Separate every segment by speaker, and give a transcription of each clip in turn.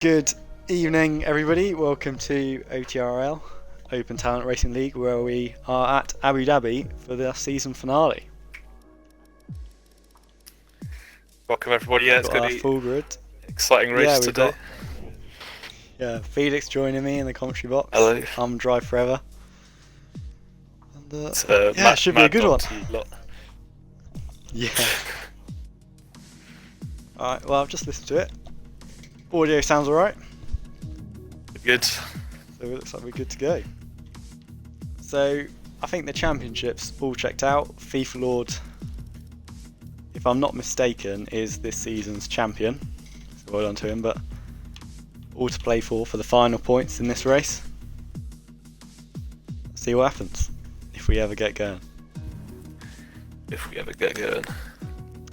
Speaker 1: Good evening, everybody. Welcome to OTRL, Open Talent Racing League, where we are at Abu Dhabi for the season finale.
Speaker 2: Welcome everybody. Yeah, it's
Speaker 1: Got
Speaker 2: going
Speaker 1: our
Speaker 2: to be
Speaker 1: full grid.
Speaker 2: exciting race
Speaker 1: we've
Speaker 2: today.
Speaker 1: Felix joining me in the commentary box.
Speaker 2: Hello.
Speaker 1: I'm Drive Forever. And,
Speaker 2: It
Speaker 1: should be a good one. Yeah. Alright, well, I've just listened to it. Audio sounds alright.
Speaker 2: Good.
Speaker 1: So it looks like we're good to go. So I think the championships all checked out. FIFA Lord, if I'm not mistaken, is this season's champion. So well done to him, but all to play for the final points in this race. Let's see what happens if we ever get going.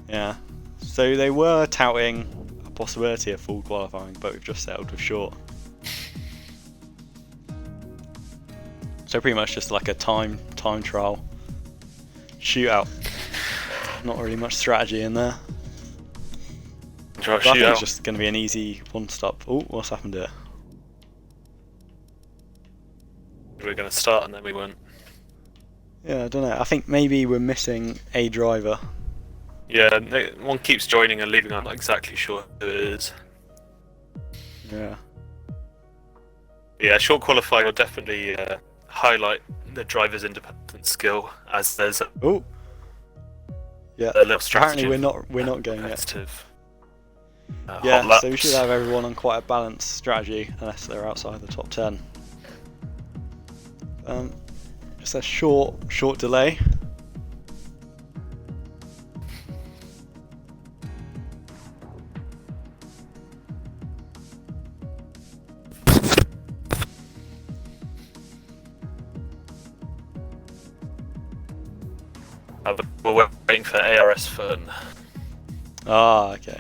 Speaker 1: Yeah. So they were touting a possibility of full qualifying, but we've just settled with short. So pretty much just like a time trial shootout. Not really much strategy in there. I think it's just going to be an easy one stop. Oh, what's happened here?
Speaker 2: We were going to start and then we weren't.
Speaker 1: Yeah, I don't know. I think maybe we're missing a driver.
Speaker 2: Yeah, one keeps joining and leaving. I'm not exactly sure who it is.
Speaker 1: Yeah.
Speaker 2: Yeah, short qualifying will definitely highlight the driver's independent skill, as there's a
Speaker 1: yeah.
Speaker 2: little strategy.
Speaker 1: Apparently we're not going yet.
Speaker 2: Yeah,
Speaker 1: so we should have everyone on quite a balanced strategy, unless they're outside the top 10. Just a short delay.
Speaker 2: We're waiting for ARS Fern.
Speaker 1: Ah, okay.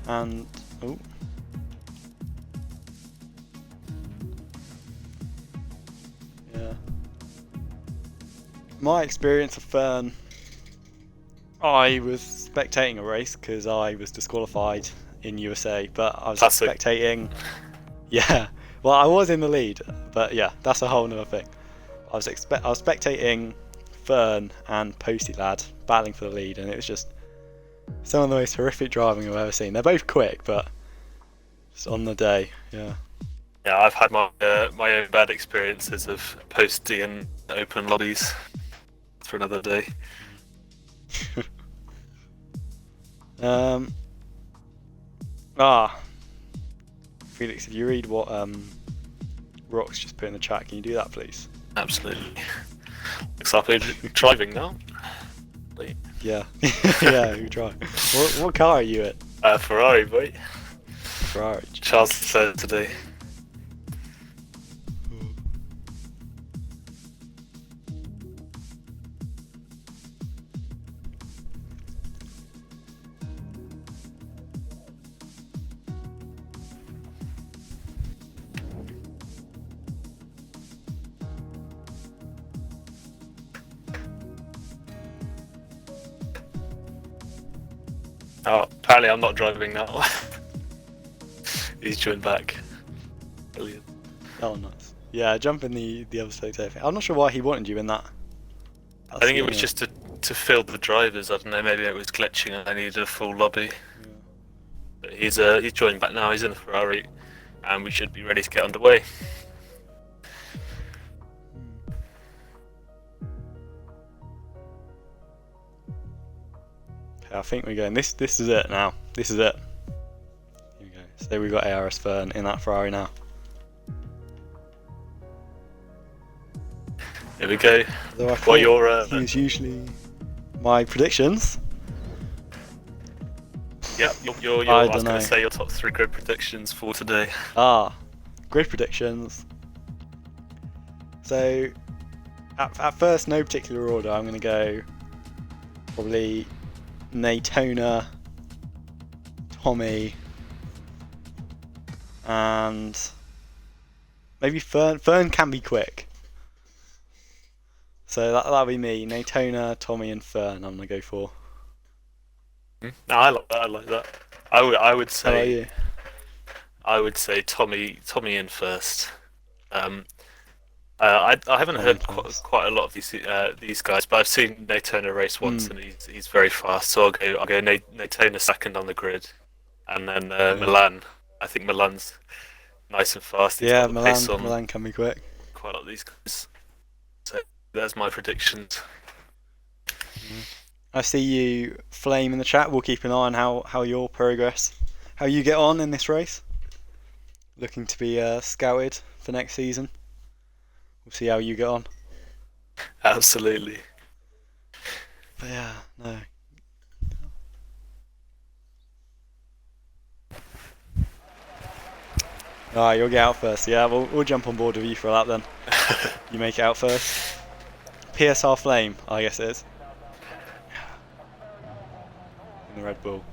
Speaker 1: And oh. Yeah. My experience of Fern, I was spectating a race because I was disqualified in USA, but I was spectating. Yeah. Well, I was in the lead, but yeah, that's a whole nother thing. I was spectating Fern and Posty Lad battling for the lead, and it was just some of the most horrific driving I've ever seen. They're both quick, but just on the day, yeah.
Speaker 2: Yeah, I've had my own bad experiences of Posty and open lobbies for another day.
Speaker 1: Felix, if you read what Rox just put in the chat, can you do that, please?
Speaker 2: Absolutely. Looks like we're driving now.
Speaker 1: Yeah, yeah, you drive. What car are you at?
Speaker 2: Ferrari, boy.
Speaker 1: Ferrari.
Speaker 2: Charles said today. Oh, apparently I'm not driving now. He's joined back. Brilliant.
Speaker 1: Oh, nice. Yeah, jump in the other spectator thing. I'm not sure why he wanted you in that.
Speaker 2: I think it was just to fill the drivers. I don't know, maybe it was glitching and I needed a full lobby. Yeah. But he's joined back now. He's in a Ferrari, and we should be ready to get underway.
Speaker 1: I think we're going. This is it now. This is it. Here we go. So we've got ARS Fern in that Ferrari now.
Speaker 2: Here we go.
Speaker 1: What are your use usually my predictions?
Speaker 2: Yeah, I was going to say your top 3 grid predictions for today.
Speaker 1: Grid predictions. So at first, no particular order. I'm going to go probably Natona, Tommy, and maybe Fern. Fern can be quick. So that'll be me, Natona, Tommy, and Fern. I'm gonna go for.
Speaker 2: No, I like that. I like that. I would
Speaker 1: How about
Speaker 2: say
Speaker 1: you?
Speaker 2: I would say Tommy in first. I haven't
Speaker 1: Tommy
Speaker 2: heard
Speaker 1: first.
Speaker 2: quite a lot of these guys, but I've seen Natona race once, and he's very fast. So I'll go Natona second on the grid, and then Milan. I think Milan's nice and fast. He's got the pace on
Speaker 1: Milan can be quick.
Speaker 2: quite a lot of these guys. So that's my predictions.
Speaker 1: I see you, Flame, in the chat. We'll keep an eye on how your progress, how you get on in this race. Looking to be scouted for next season. We'll see how you get on.
Speaker 2: Absolutely.
Speaker 1: But yeah, no. Alright, you'll get out first. Yeah, we'll jump on board with you for that then. You make it out first. PSR Flame, I guess it is. In the Red Bull.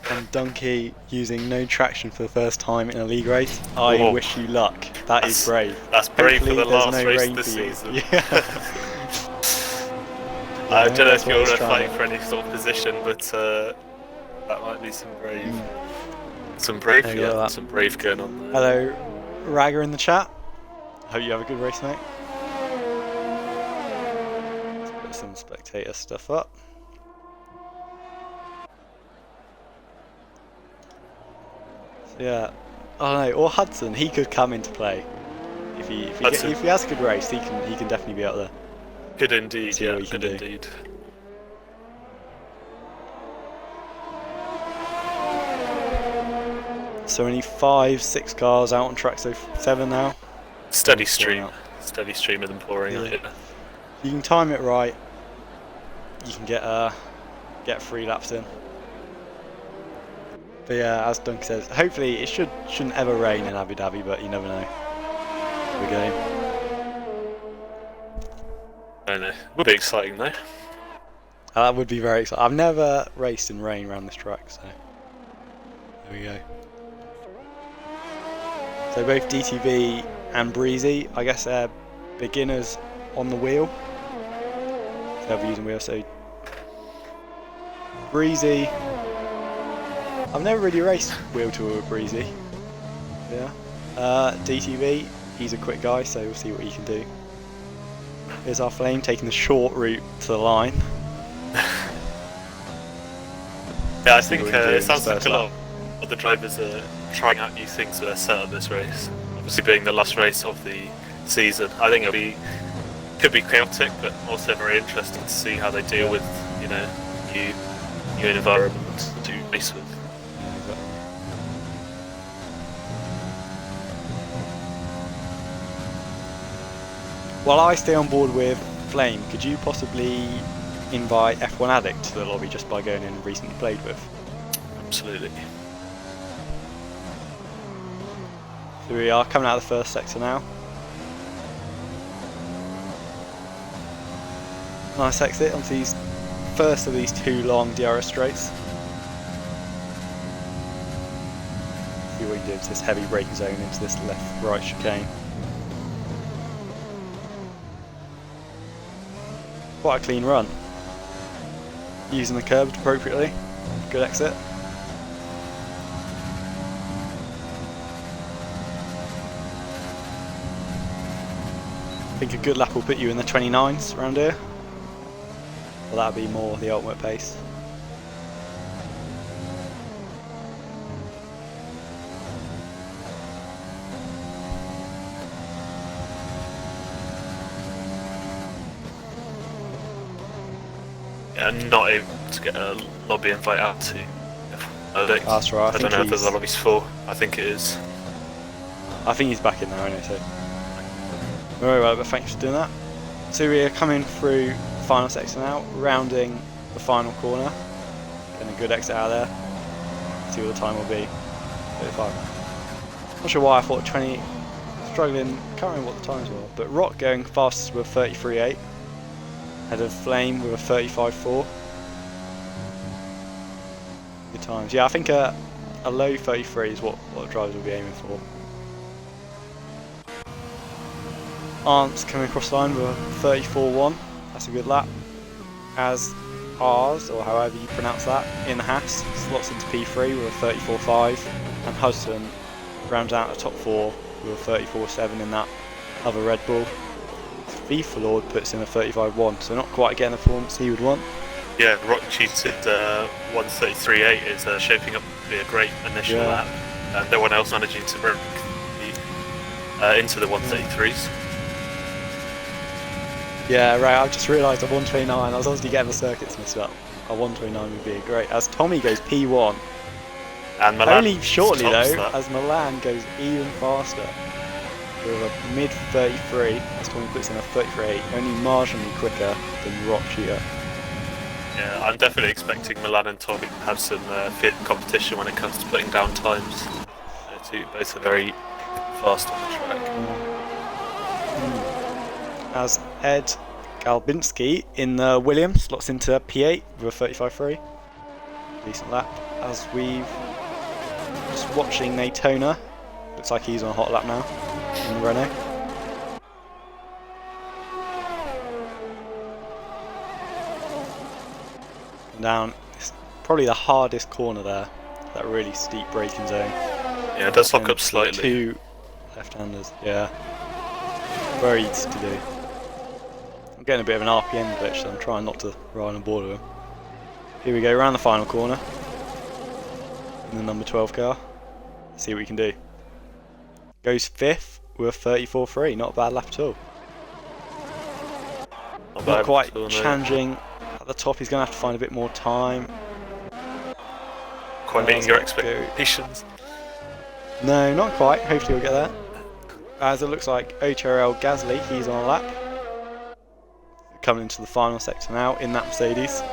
Speaker 1: And Donkey using no traction for the first time in a league race. I wish you luck. That's brave.
Speaker 2: That's brave. Hopefully for the last race
Speaker 1: this
Speaker 2: season.
Speaker 1: Yeah.
Speaker 2: I don't know if you're fighting for any sort of position, but that might be some brave going on there.
Speaker 1: Hello, Ragger in the chat. Hope you have a good race, mate. Let's put some spectator stuff up. So yeah, I don't know. Or Hudson, he could come into play if he has a good race. He can definitely be out there.
Speaker 2: Good indeed. Yeah, good indeed.
Speaker 1: So only 5-6 cars out on track, so 7 now.
Speaker 2: Steady stream of them pouring out. Yeah.
Speaker 1: You can time it right. You can get 3 laps in. But yeah, as Dunk says, hopefully it shouldn't ever rain in Abu Dhabi, but you never know. Here we go.
Speaker 2: I know. Would be exciting though.
Speaker 1: That would be very exciting. I've never raced in rain around this track, so there we go. So both DTV and Breezy, I guess they're beginners on the wheel. So they'll be using wheels. So Breezy, I've never really raced wheel to wheel with Breezy. Yeah. DTV, he's a quick guy, so we'll see what he can do. Here's our Flame taking the short route to the line.
Speaker 2: Yeah, I think it sounds like a lot of the drivers are trying out new things with their setup this race. Obviously being the last race of the season, I think could be chaotic, but also very interesting to see how they deal with new environment to race with.
Speaker 1: While I stay on board with Flame, could you possibly invite F1 Addict to the lobby just by going in and recently played with?
Speaker 2: Absolutely.
Speaker 1: So we are coming out of the first sector now. Nice exit onto these first of these 2 long DRS straights. See what we can do into this heavy braking zone into this left-right chicane. Quite a clean run. Using the curbs appropriately. Good exit. I think a good lap will put you in the 29s around here. Well, that'll be more the ultimate pace.
Speaker 2: Yeah, I'm not able to get a lobby invite out to.
Speaker 1: That's right.
Speaker 2: I don't know if there's a lobby's full. I think it is.
Speaker 1: I think he's back in there anyway, so. Very well, but thanks for doing that. So we are coming through the final section now, rounding the final corner. Getting a good exit out of there. See what the time will be. 35. Not sure why I thought 20. Struggling, can't remember what the times were. But Rock going fastest with 33.8. Head of Flame with a 35.4. Good times. Yeah, I think a low 33 is what drivers will be aiming for. Arndt's coming across the line with a 34.1. That's a good lap. As ours, or however you pronounce that, in the Haas slots into P3 with a 34.5, and Hudson rounds out the top 4 with a 34.7 in that other Red Bull. FIFA Lord puts in a 35.1, so not quite getting the performance he would want.
Speaker 2: Yeah, Rock cheated 133.8 is shaping up to be a great initial lap, and no one else managing to break into the 133s.
Speaker 1: Yeah, right, I've just realised at 129, I was obviously getting the circuits mixed up. A 129 would be great, as Tommy goes P1.
Speaker 2: And Milan
Speaker 1: only shortly though,
Speaker 2: that.
Speaker 1: as Milan goes even faster. With a mid 33, as Tommy puts in a 33.8, only marginally quicker than Rock Cheater.
Speaker 2: Yeah, I'm definitely expecting Milan and Tommy to have some fit competition when it comes to putting down times. Both are very fast on the track.
Speaker 1: As Ed Galbinski in the Williams slots into P8 with a 35.3. Decent lap. As we've just watching Daytona, looks like he's on a hot lap now in the Renault. Down, it's probably the hardest corner there, that really steep braking zone.
Speaker 2: Yeah, it does lock up slightly.
Speaker 1: 2 left-handers, yeah. Very easy to do. I'm getting a bit of an RPM glitch, so I'm trying not to ride on board with him. Here we go, around the final corner. In the number 12 car. Let's see what we can do. Goes 5th with a 34.3, not a bad lap at all. Not quite challenging. At the top, he's going to have to find a bit more time.
Speaker 2: Quite meeting your expectations?
Speaker 1: No, not quite. Hopefully we'll get there. As it looks like OTRL Gasly, he's on a lap. Coming into the final sector now in that Mercedes.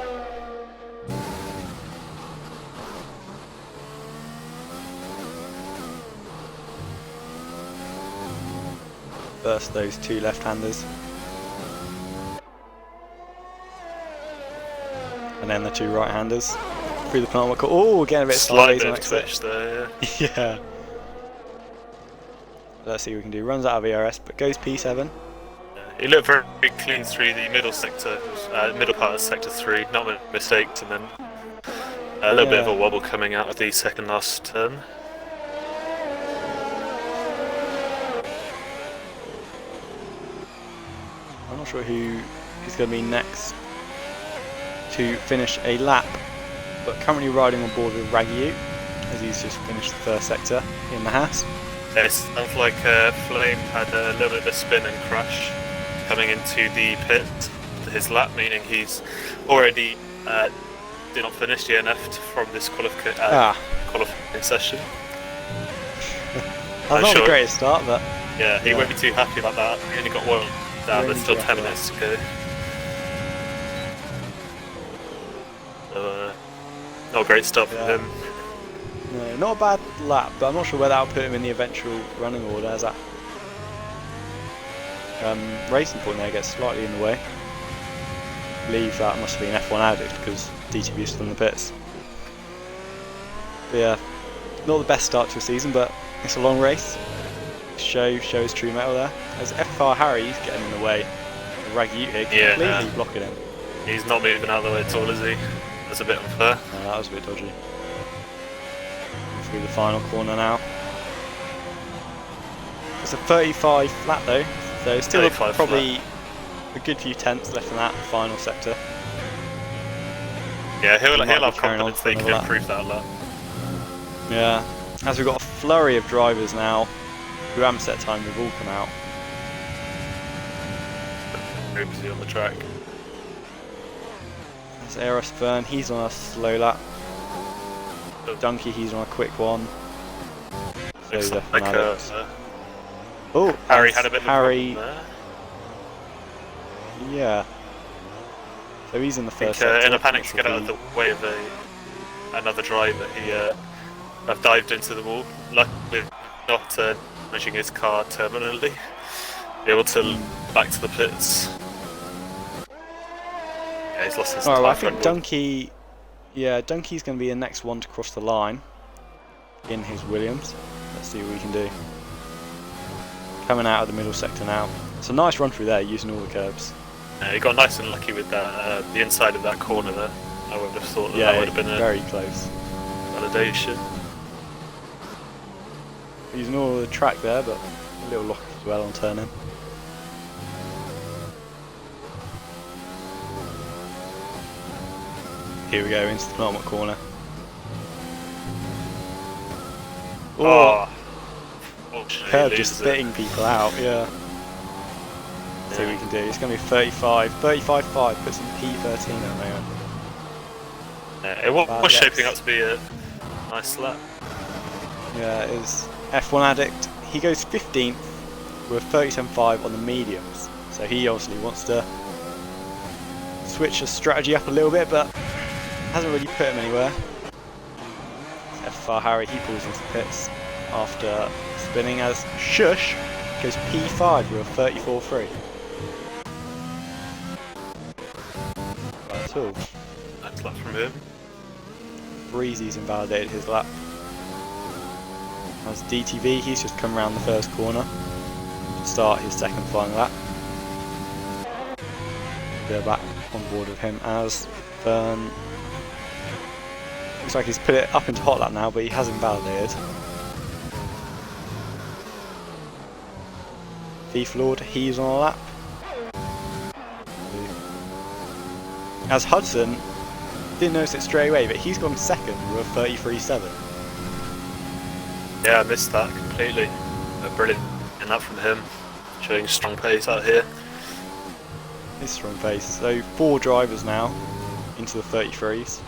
Speaker 1: First, those 2 left-handers. And then the 2 right-handers. Through the plant. Oh, getting a bit sideways on exit.
Speaker 2: There,
Speaker 1: yeah. Yeah. Let's see what we can do. Runs out of ERS, but goes P7.
Speaker 2: He looked very clean through the middle sector, middle part of sector 3, not many mistakes, and then a little bit of a wobble coming out of the second last turn.
Speaker 1: I'm not sure who is going to be next to finish a lap, but currently riding on board with Ragiu, as he's just finished the first sector in the Haas.
Speaker 2: It sounds like Flame had a little bit of a spin and crash coming into the pit to his lap, meaning he's already did not finish the DNF from this qualifying session.
Speaker 1: That's not the greatest start, but
Speaker 2: yeah, he won't be too happy about that. He only got one down, there's still 10 minutes to go. So, not a great start for him.
Speaker 1: No, not a bad lap, but I'm not sure whether that'll put him in the eventual running order, as that racing point there gets slightly in the way. I believe that must be an F1 addict because DTV is still in the pits. But yeah, not the best start to a season, but it's a long race. Shows true metal there. As FR Harry's getting in the way, Raggy completely blocking him.
Speaker 2: He's not moving out of the way at all, is he? That's a bit unfair.
Speaker 1: No, that was a bit dodgy. Through the final corner now. It's a 35 flat though, so still probably a good few tenths left in that final sector.
Speaker 2: Yeah, he'll have confidence that he can improve that a lot.
Speaker 1: Yeah, as we've got a flurry of drivers now who haven't set time, they've all come out.
Speaker 2: Oopsie on the track.
Speaker 1: There's Eros Fern, he's on a slow lap. Donkey, he's on a quick one. So like
Speaker 2: Harry had a bit of a problem there.
Speaker 1: Yeah. So he's in the first
Speaker 2: sector. In a panic to get out of the way of another driver, he dived into the wall. Luckily, not damaging his car terminally. Be able to back to the pits. Yeah, he's lost his
Speaker 1: Alright, well, I think Donkey. Yeah, Donkey's going to be the next one to cross the line in his Williams. Let's see what we can do. Coming out of the middle sector now. It's a nice run through there, using all the curbs.
Speaker 2: He got nice and lucky with that, the inside of that corner there. I would have thought that, that would have been
Speaker 1: very close
Speaker 2: validation.
Speaker 1: Using all the track there, but a little lock as well on turning. Here we go into the penultimate corner.
Speaker 2: Oh,
Speaker 1: curb just spitting people out, yeah. See what we can do. It's going to be 35, 35.5, puts in P13 at the moment.
Speaker 2: Yeah, it was shaping up to be a nice lap.
Speaker 1: Yeah, it is. F1 Addict, he goes 15th with 37.5 on the mediums. So he obviously wants to switch his strategy up a little bit, but hasn't really put him anywhere. FR Harry, he pulls into the pits after spinning as Shush goes P5 with a 34.3. That's all.
Speaker 2: Nice lap from him.
Speaker 1: Breezy's invalidated his lap. As DTV, he's just come around the first corner to start his second final lap. They're back on board with him as Fern. Looks like he's put it up into hot lap now, but he has invalidated. Thief Lord, he's on a lap. As Hudson, didn't notice it straight away, but he's gone second with a 33.7.
Speaker 2: Yeah, I missed that completely. Brilliant in that from him, showing strong pace out here.
Speaker 1: His strong pace. So 4 drivers now into the 33s.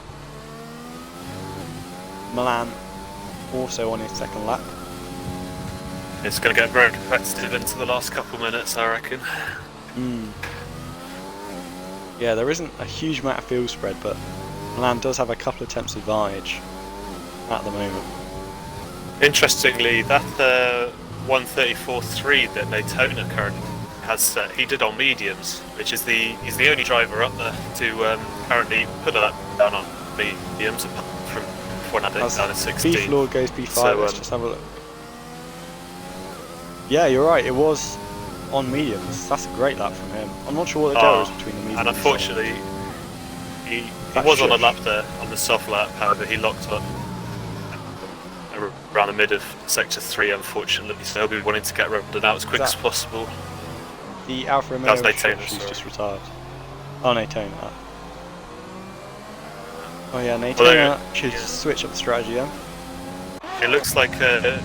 Speaker 1: Milan also on his second lap.
Speaker 2: It's going to get very competitive into the last couple minutes, I reckon.
Speaker 1: Yeah, there isn't a huge amount of field spread, but Milan does have a couple of tenths advantage at the moment.
Speaker 2: Interestingly, that 134.3 that Daytona currently has set, he did on mediums, which is he's the only driver up there to currently put that down on mediums apart from one addict down at 16.
Speaker 1: Beef Lord goes P5,
Speaker 2: so,
Speaker 1: let's just have a look. Yeah, you're right, it was on mediums. That's a great lap from him. I'm not sure what the deal is between the mediums.
Speaker 2: And unfortunately, he was on a lap there, on the soft lap, however he locked up around the mid of sector 3, unfortunately, so he'll be wanting to get rounded out as quick as possible.
Speaker 1: The Alfa Romeo
Speaker 2: Daytona,
Speaker 1: who's just retired. Oh, Daytona. Oh yeah, Daytona should switch up the strategy then.
Speaker 2: It looks like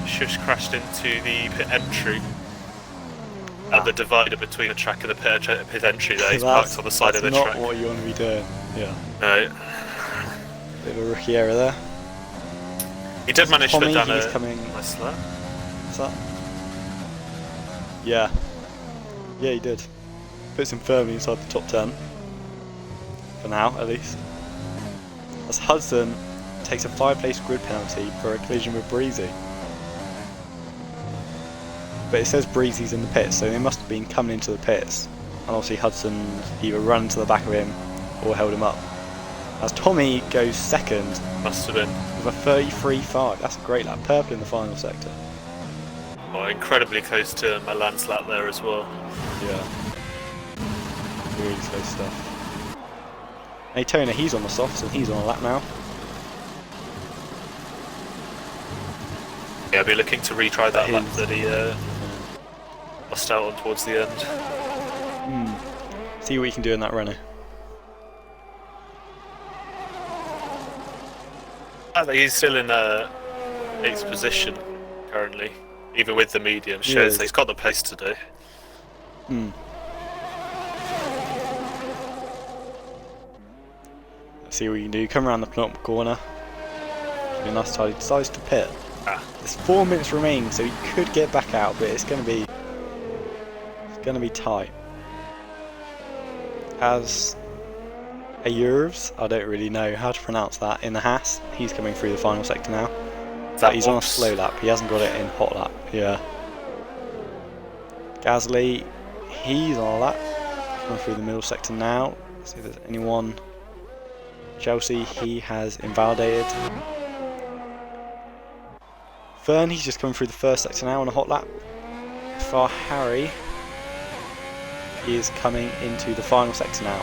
Speaker 2: Shush crashed into the pit entry at the divider between the track and the pit entry there. He's parked on the side of the track.
Speaker 1: That's not what you want to be doing, yeah.
Speaker 2: No.
Speaker 1: Bit of a rookie error there.
Speaker 2: He did manage to put down
Speaker 1: a nice lap. What's that? Yeah. Yeah, he did. Puts him firmly inside the top 10. For now, at least. As Hudson takes a 5-place grid penalty for a collision with Breezy. But it says Breezy's in the pits, so they must have been coming into the pits. And obviously Hudson either run to the back of him or held him up. As Tommy goes second.
Speaker 2: Must have been.
Speaker 1: With a 33.5. That's a great lap. Purple in the final sector.
Speaker 2: Well, incredibly close to Milan's lap there as well.
Speaker 1: Yeah. Really close stuff. Daytona, he's on the softs and he's on a lap now.
Speaker 2: Yeah, I'll be looking to retry that lap that he lost out on towards the end.
Speaker 1: See what you can do in that runner.
Speaker 2: He's still in 8th position currently, even with the medium. Shows he's got the pace today.
Speaker 1: Let's see what you can do. Come around the penultimate corner. Should be a nice tidy. He decides to pit. There's 4 minutes remaining, so he could get back out, but it's going to be tight. As Ayurvs, I don't really know how to pronounce that, in the Haas. He's coming through the final sector now. But he's on a slow lap, he hasn't got it in hot lap, yeah. Gasly, he's on a lap. Coming through the middle sector now. Let's see if there's anyone. Chelsea, he has invalidated. Fern, he's just coming through the first sector now on a hot lap. For Harry, is coming into the final sector now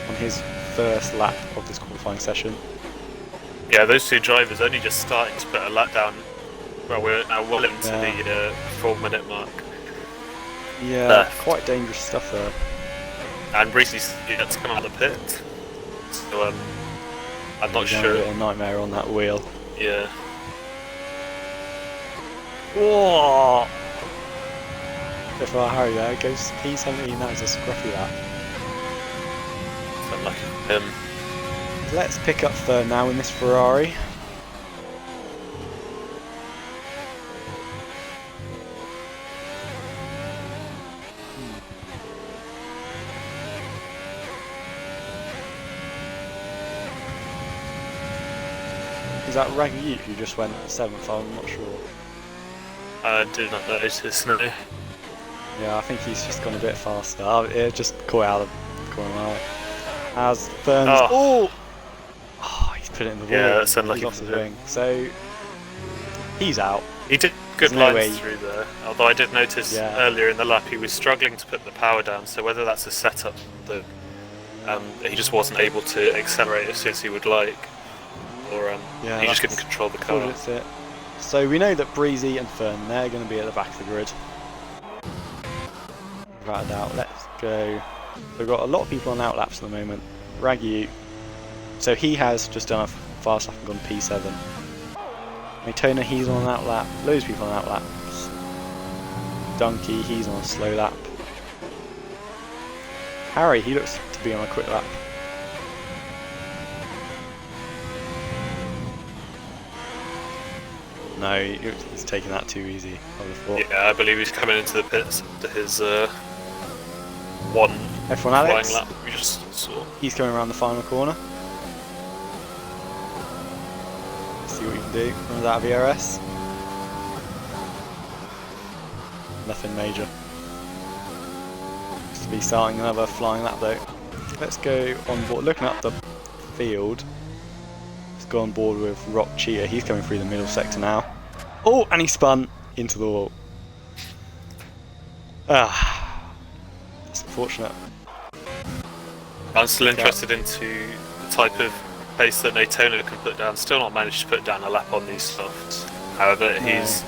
Speaker 1: on his first lap of this qualifying session.
Speaker 2: Yeah, those two drivers only just starting to put a lap down. Well, we're now well into the 4-minute mark.
Speaker 1: Yeah, quite dangerous stuff there.
Speaker 2: And Breezy's yet to come out of the pit, so I'm not sure.
Speaker 1: A little nightmare on that wheel.
Speaker 2: Yeah.
Speaker 1: Whoa! If I hurry there, it goes P17, that was a scruffy lap.
Speaker 2: It's unlucky for him.
Speaker 1: Let's pick up third now in this Ferrari. Is that Raggy who just went 7th? I'm not sure.
Speaker 2: I did not notice, no.
Speaker 1: Yeah, I think he's just gone a bit faster. It just caught out of the corner eye. As Burns. Oh! He's put it in the wall.
Speaker 2: Yeah, that's unlucky.
Speaker 1: He's off his wing. So he's out.
Speaker 2: He did good lines through there. Although I did notice earlier in the lap he was struggling to put the power down. So whether that's a setup that he just wasn't able to accelerate as soon as he would like, or he just couldn't control the car.
Speaker 1: That's it. So we know that Breezy and Fern, they're going to be at the back of the grid. Without a doubt. Let's go. We've got a lot of people on outlaps at the moment. Raggy, so he has just done a fast lap and gone P7. Maytona, he's on an outlap. Loads of people on outlaps. Donkey, he's on a slow lap. Harry, he looks to be on a quick lap. No, he's taking that too easy, I would have thought.
Speaker 2: Yeah, I believe he's coming into the pits to his one
Speaker 1: F1
Speaker 2: flying
Speaker 1: Alex.
Speaker 2: lap we just saw.
Speaker 1: He's coming around the final corner. Let's see what he can do. Runs out of ERS. Nothing major. Looks to be starting another flying lap though. Let's go on board. Looking up the field. Let's go on board with Rock Cheetah. He's coming through the middle sector now. Oh, and he spun into the wall. That's unfortunate.
Speaker 2: I'm still interested into the type of pace that Maytona can put down. Still not managed to put down a lap on these softs. However, he's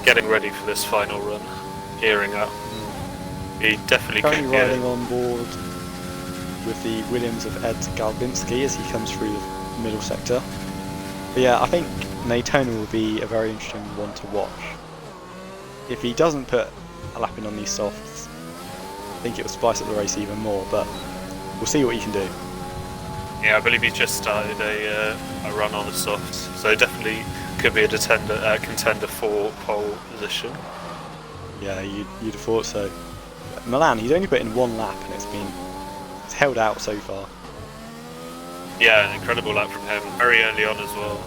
Speaker 2: getting ready for this final run, gearing up. He definitely
Speaker 1: currently riding on board with the Williams of Ed Galbinski as he comes through the middle sector. But yeah, I think Maytona will be a very interesting one to watch. If he doesn't put a lap in on these softs, I think it will spice up the race even more, but we'll see what he can do.
Speaker 2: Yeah, I believe he's just started a run on the softs, so definitely could be a contender for pole position.
Speaker 1: Yeah, you'd have thought so. Milan, he's only put in one lap and it's held out so far.
Speaker 2: Yeah, an incredible lap from him, very early on as well.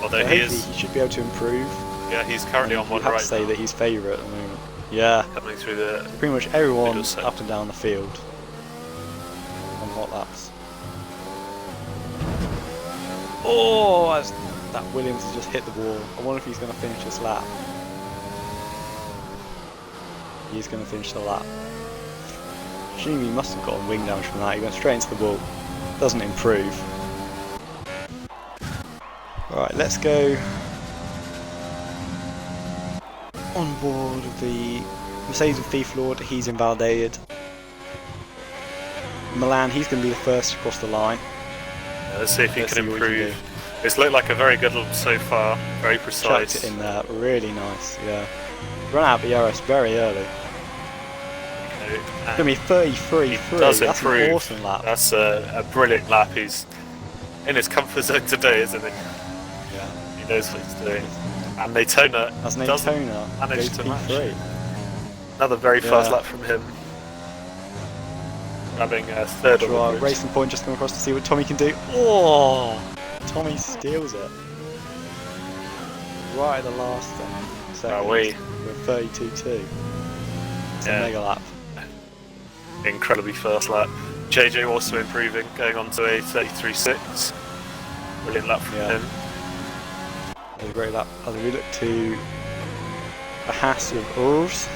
Speaker 2: Although he
Speaker 1: should be able to improve.
Speaker 2: Yeah, he's currently on one right now.
Speaker 1: I have to say that he's favourite at the moment. Yeah.
Speaker 2: Coming through the
Speaker 1: pretty much everyone up and down the field on hot laps. Oh, that Williams has just hit the wall. I wonder if he's going to finish this lap. He's going to finish the lap. Assuming he must have gotten wing damage from that. He went straight into the wall. Doesn't improve. Alright, let's go on board the Mercedes with Thief Lord. He's invalidated. Milan, he's going to be the first to cross the line.
Speaker 2: Yeah, let's see if he can improve. It's looked like a very good look so far, very precise.
Speaker 1: Chucked it in there, really nice, yeah. Run out of ERS very early.
Speaker 2: Okay.
Speaker 1: It's going to be 33.3. That's improve. An awesome lap.
Speaker 2: That's a brilliant lap. He's in his comfort zone today, isn't he?
Speaker 1: Yeah.
Speaker 2: He knows what he's doing. And Maytona doesn't manage to match. Another very fast lap from him. Having a third on the grid.
Speaker 1: Racing Point just come across to see what Tommy can do. Oh! Tommy steals it. Right at the last second. We're 32.2. It's a mega lap.
Speaker 2: Incredibly fast lap. JJ also improving, going on to a 33.6. Brilliant lap from him.
Speaker 1: That was a great lap. As we look to a Haas of Urs.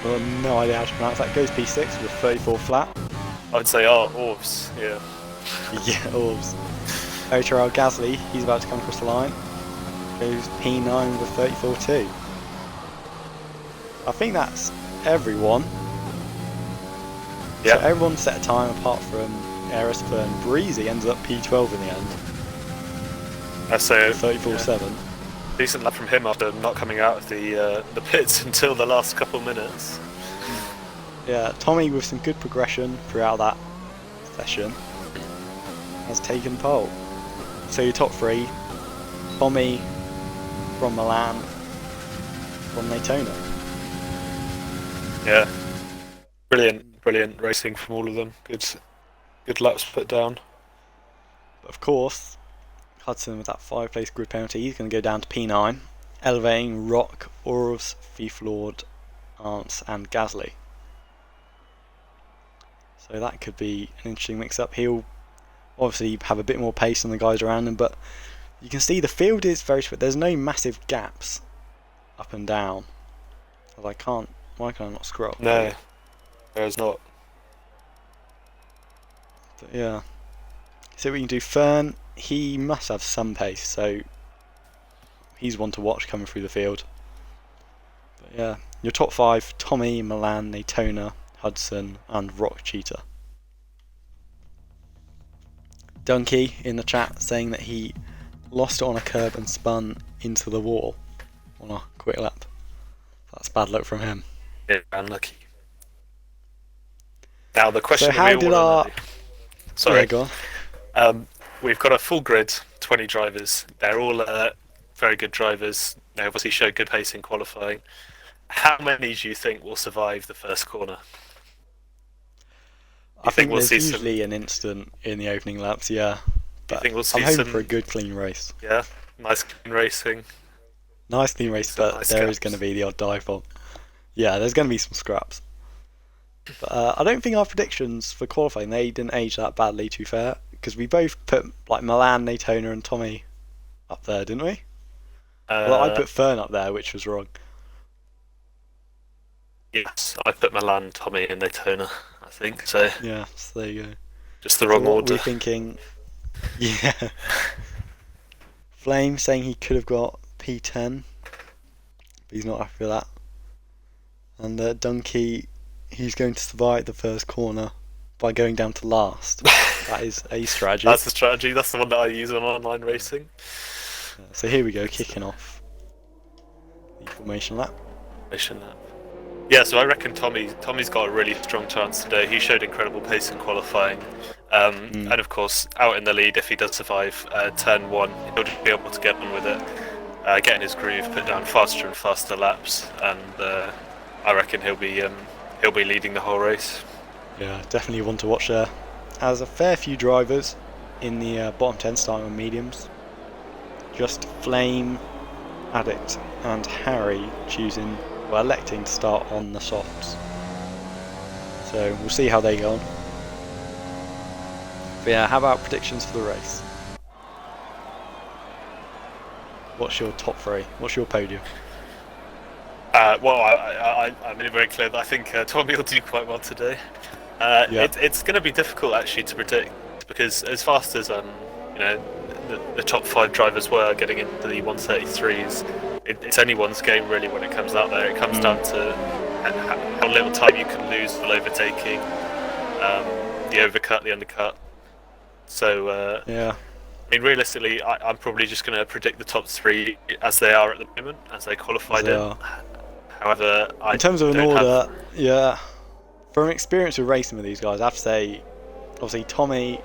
Speaker 1: Well, no idea how to pronounce that. Goes P6 with 34 flat.
Speaker 2: I'd say, oh, Orbs, yeah.
Speaker 1: Yeah, Orbs. OTRL Gasly, he's about to come across the line. Goes P9 with 34.2. I think that's everyone.
Speaker 2: Yeah.
Speaker 1: So everyone set a time apart from Aerosfer and Breezy ends up P12 in the end.
Speaker 2: That's so
Speaker 1: 34.7.
Speaker 2: Yeah. Decent lap from him after not coming out of the pits until the last couple minutes.
Speaker 1: Yeah, Tommy with some good progression throughout that session has taken pole. So your top three: Tommy from Milan, from Daytona.
Speaker 2: Yeah, brilliant racing from all of them. Good laps put down.
Speaker 1: But of course, Hudson with that 5-place grid penalty, he's going to go down to P9, elevating Rock, Orovs, Fiflord, Arndt and Gasly. So that could be an interesting mix-up. He'll obviously have a bit more pace than the guys around him, but you can see the field is very split. There's no massive gaps up and down. Why can I not scroll?
Speaker 2: No, there's not.
Speaker 1: But yeah. So we can do Fern. He must have some pace, so he's one to watch coming through the field. But yeah, your top five: Tommy, Milan, Daytona, Hudson, and Rock Cheetah. Donkey in the chat saying that he lost it on a curb and spun into the wall on a quick lap. That's bad luck from him.
Speaker 2: Yeah, unlucky. Now the question.
Speaker 1: So how did our?
Speaker 2: Sorry.
Speaker 1: Yeah, go
Speaker 2: on. We've got a full grid, 20 drivers. They're all very good drivers. They obviously showed good pace in qualifying. How many do you think will survive the first corner?
Speaker 1: I think there's usually an instant in the opening laps, yeah.
Speaker 2: Do you think we'll see
Speaker 1: I'm hoping for a good clean race.
Speaker 2: Yeah, nice clean racing.
Speaker 1: Nice clean race, but there is going to be the odd dive bomb. Yeah, there's going to be some scraps. But I don't think our predictions for qualifying, they didn't age that badly, to be fair. Because we both put like Milan, Daytona and Tommy up there, didn't we? Well, I put Fern up there, which was wrong.
Speaker 2: Yes, I put Milan, Tommy and Daytona, I think. So
Speaker 1: yeah, so there you go.
Speaker 2: Just the wrong order.
Speaker 1: We're thinking, yeah. Flame saying he could have got P10, but he's not happy with that. And Donkey, he's going to survive the first corner by going down to last. That is a strategy.
Speaker 2: That's the strategy. That's the one that I use on online racing.
Speaker 1: So here we go, kicking off the formation lap.
Speaker 2: Yeah, so I reckon Tommy's got a really strong chance today. He showed incredible pace in qualifying. And of course, out in the lead, if he does survive turn 1, he'll just be able to get on with it, get in his groove, put down faster and faster laps, and I reckon he'll be leading the whole race.
Speaker 1: Yeah, definitely one to watch there. As a fair few drivers in the bottom 10 starting on mediums. Just Flame, Addict and Harry electing to start on the softs. So we'll see how they go on. But yeah, how about predictions for the race? What's your top three? What's your podium?
Speaker 2: Well, I made it very clear that I think Tommy will do quite well today. It's going to be difficult actually to predict because as fast as the top 5 drivers were getting into the 133s, it's anyone's game really when it comes out there. It comes down to how little time you can lose while overtaking, the overcut, the undercut. So
Speaker 1: yeah.
Speaker 2: I mean, realistically, I'm probably just going to predict the top 3 as they are at the moment, as they qualified in. However,
Speaker 1: in terms of an order, yeah, from experience with racing with these guys, I have to say, obviously Tommy,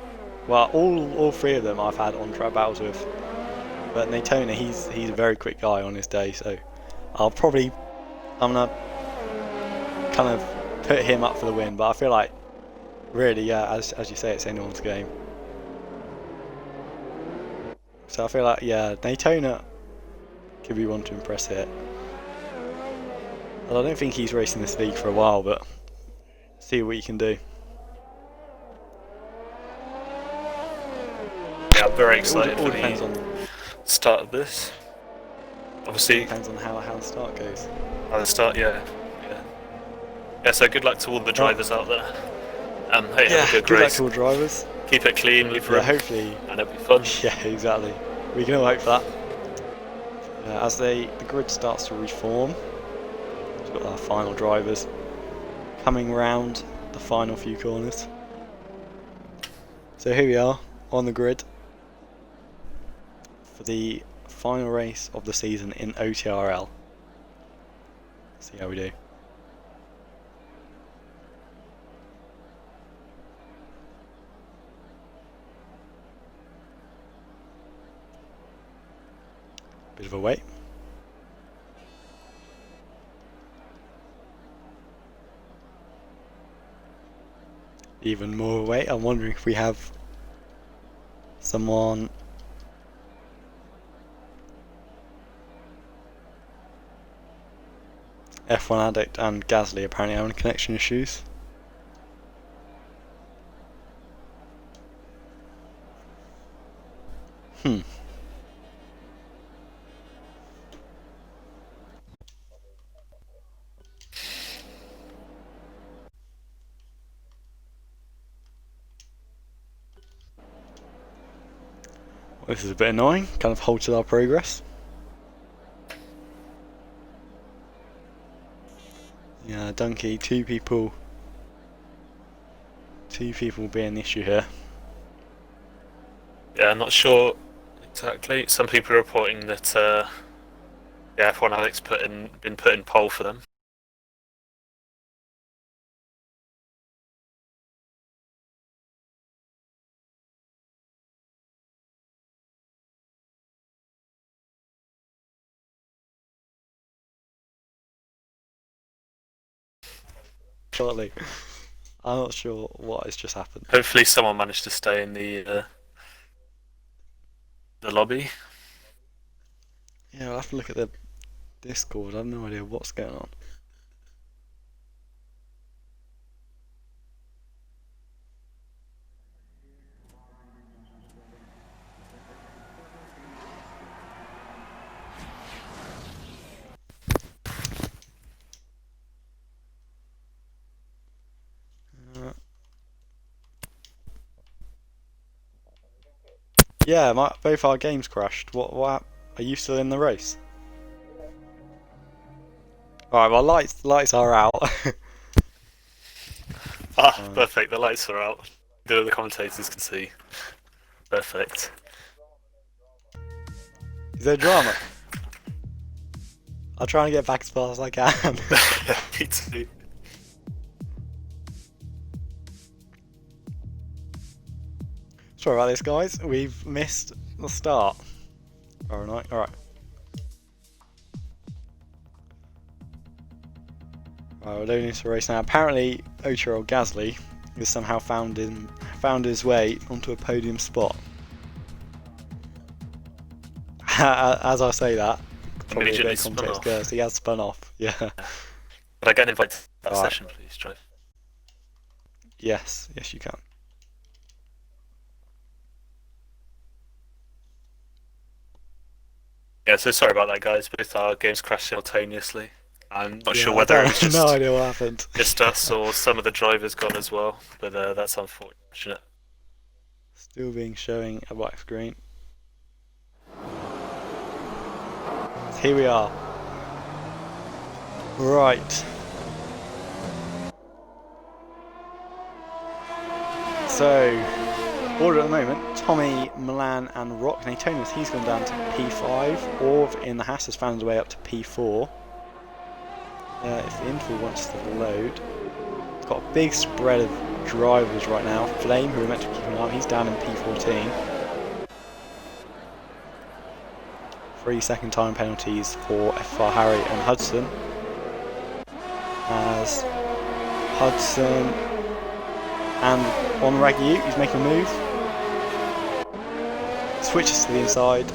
Speaker 1: well, all 3 of them I've had on-track battles with, but Daytona, he's a very quick guy on his day, so I'm gonna kind of put him up for the win. But I feel like, really, yeah, as you say, it's anyone's game. So I feel like, yeah, Daytona could be one to impress here. Well, I don't think he's racing this league for a while, but see what he can do.
Speaker 2: Yeah, I'm very excited
Speaker 1: all
Speaker 2: for
Speaker 1: depends
Speaker 2: the
Speaker 1: on
Speaker 2: start of this. Obviously,
Speaker 1: depends on how the start goes.
Speaker 2: How the start, yeah. Yeah, so good luck to all the drivers out there. Hey,
Speaker 1: yeah,
Speaker 2: have a
Speaker 1: good luck
Speaker 2: race.
Speaker 1: to all drivers.
Speaker 2: Keep it clean, leave room.
Speaker 1: Yeah, hopefully.
Speaker 2: And it'll be fun.
Speaker 1: Yeah, exactly. We can all hope for that. As the grid starts to reform, we've got our final drivers coming round the final few corners. So here we are on the grid for the final race of the season in OTRL. See how we do. Bit of a wait. Even more wait. I'm wondering if we have someone. F1 Addict and Gasly apparently having connection issues. This is a bit annoying, kind of halted our progress. Yeah, Donkey, two people will be an issue here.
Speaker 2: Yeah, I'm not sure exactly. Some people are reporting that yeah, F1 Addict's been put in pole for them.
Speaker 1: Shortly. I'm not sure what has just happened.
Speaker 2: Hopefully someone managed to stay in the lobby.
Speaker 1: Yeah, I'll have to look at the Discord. I have no idea what's going on. Yeah, both our games crashed. What? Are you still in the race? Alright, well lights are out.
Speaker 2: Perfect, the lights are out. The commentators can see. Perfect.
Speaker 1: Is there drama? I'll try and get back as fast as I can.
Speaker 2: Me too.
Speaker 1: Sorry about this, guys. We've missed the start. Alright. Right, we're loading into the race now. Apparently, OTRL Gasly has somehow found his way onto a podium spot. As I say that, probably a bit of context because he has spun off. Yeah.
Speaker 2: But I get invited to that session, please, Drive.
Speaker 1: Yes, you can.
Speaker 2: Yeah, so sorry about that, guys. Both our games crashed simultaneously. I'm not sure whether it was just
Speaker 1: no idea what happened.
Speaker 2: Just us or some of the drivers gone as well, but that's unfortunate.
Speaker 1: Still being showing a black screen. Here we are. Right. So, order at the moment, Tommy, Milan and Rock. Natonius, he's gone down to P5. Orv in the Haas has found his way up to P4. If the interval wants to load. It's got a big spread of drivers right now. Flame, who we're meant to be keeping an eye on, he's down in P14. 3 second time penalties for FR Harry and Hudson. As Hudson and on Ragu, he's making a move. Switches to the inside.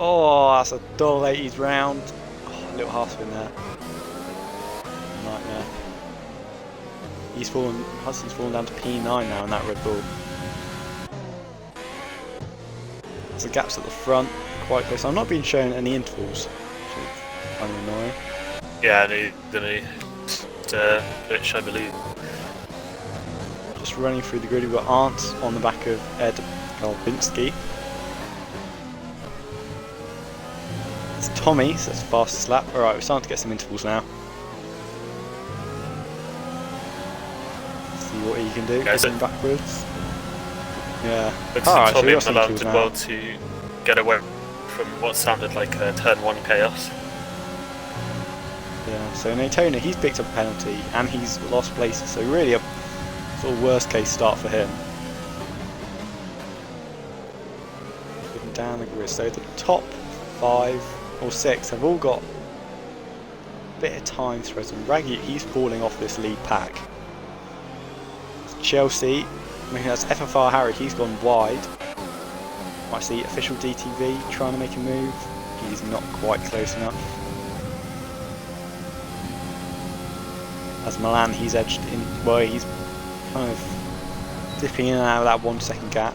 Speaker 1: Oh, that's a dull 80s round. Oh, a little half spin there. Nightmare. Hudson's fallen down to P9 now in that Red Bull. So the gaps at the front, quite close. I'm not being shown any intervals, which is kind of annoying.
Speaker 2: Yeah, pitch, I believe.
Speaker 1: Just running through the grid, we've got Arndt on the back of Ed Galbinski. It's Tommy, so that's the fastest lap. Alright, we're starting to get some intervals now. See what he can do, going backwards. Yeah.
Speaker 2: Alright, Tommy and Milan did well to get away from what sounded like a turn 1 chaos.
Speaker 1: Yeah, so Natona, he's picked up a penalty and he's lost places, so really a sort of worst case start for him. Looking down the grid, so the top 5 or 6 have all got a bit of time threads, and Raggy, he's falling off this lead pack. Chelsea, I mean that's FFR Harry, he's gone wide. Might see official DTV trying to make a move, he's not quite close enough. As Milan, he's edged in, well he's kind of dipping in and out of that 1 second gap.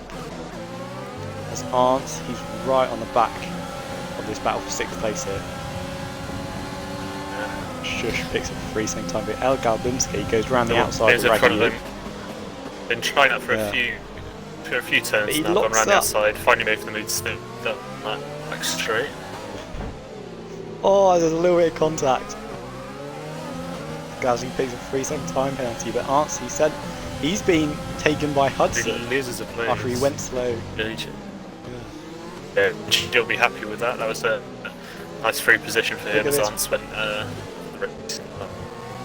Speaker 1: As Arndt, he's right on the back of this battle for 6th place here. Shush picks up a 3 second time, but El Galbinski goes around the outside of Raggy.
Speaker 2: Been trying that for a few turns now, gone around the outside, finally making the move to spin that back straight.
Speaker 1: Oh, there's a little bit of contact. Gasly picks a 3 second time penalty, but Arndt, he said he's been taken by Hudson after he went slow.
Speaker 2: Yeah, he'll be happy with that. That was a nice free position for him as Arndt went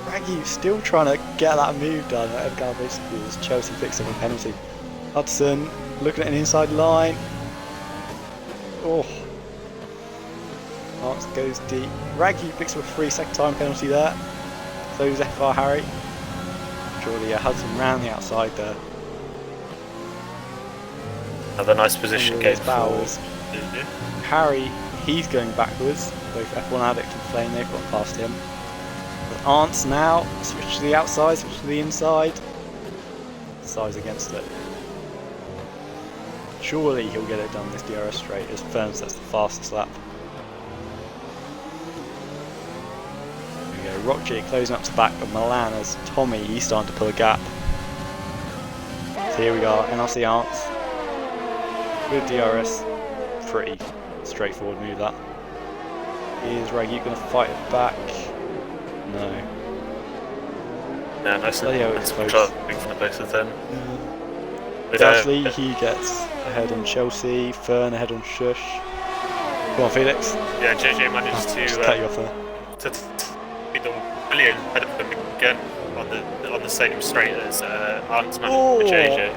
Speaker 1: Raggy still trying to get that move done at Edgar basically as Chelsea picks up a penalty. Hudson looking at an inside line. Oh. Arndt goes deep. Raggy picks up a 3 second time penalty there. So does FR Harry. Surely Hudson round the outside there.
Speaker 2: Another nice position game for
Speaker 1: Harry, he's going backwards. Both F1 Addict and Flame, they've got past him. But Arndt's now switch to the outside, switch to the inside. Size against it. Surely he'll get it done this DRS straight as Ferns, that's the fastest lap. There we go, Rockjig closing up to the back of Milan as Tommy, he's starting to pull a gap. So here we go, NRC Arndt with DRS. Pretty straightforward move that. Is Raggy going to fight it back? No.
Speaker 2: Yeah, nice and dropping from the place of them.
Speaker 1: Gasly, he gets ahead on Chelsea, Fern ahead on Shush. Come on, Felix.
Speaker 2: Yeah, JJ managed to
Speaker 1: cut you off there.
Speaker 2: To beat the William ahead of them again on the same straight as Arndt's managed for JJ.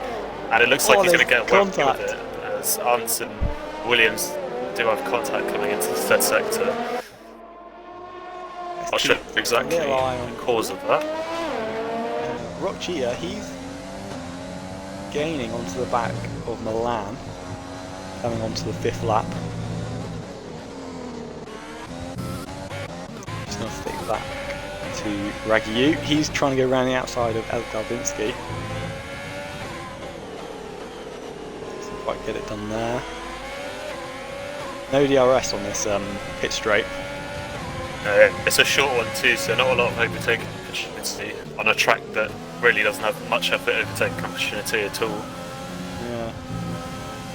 Speaker 2: And it looks like he's going to get worked with it as Arndt and Williams do have contact coming into the 3rd sector. Not sure exactly the cause of that.
Speaker 1: Rock Cheetah, he's gaining onto the back of Milan, coming onto the 5th lap. Just going to flick back to Raggy. He's trying to go around the outside of El Galbinski. Doesn't quite get it done there. No DRS on this pit straight.
Speaker 2: It's a short one too, so not a lot of overtaking opportunity on a track that really doesn't have much of an overtaking opportunity at all.
Speaker 1: Yeah.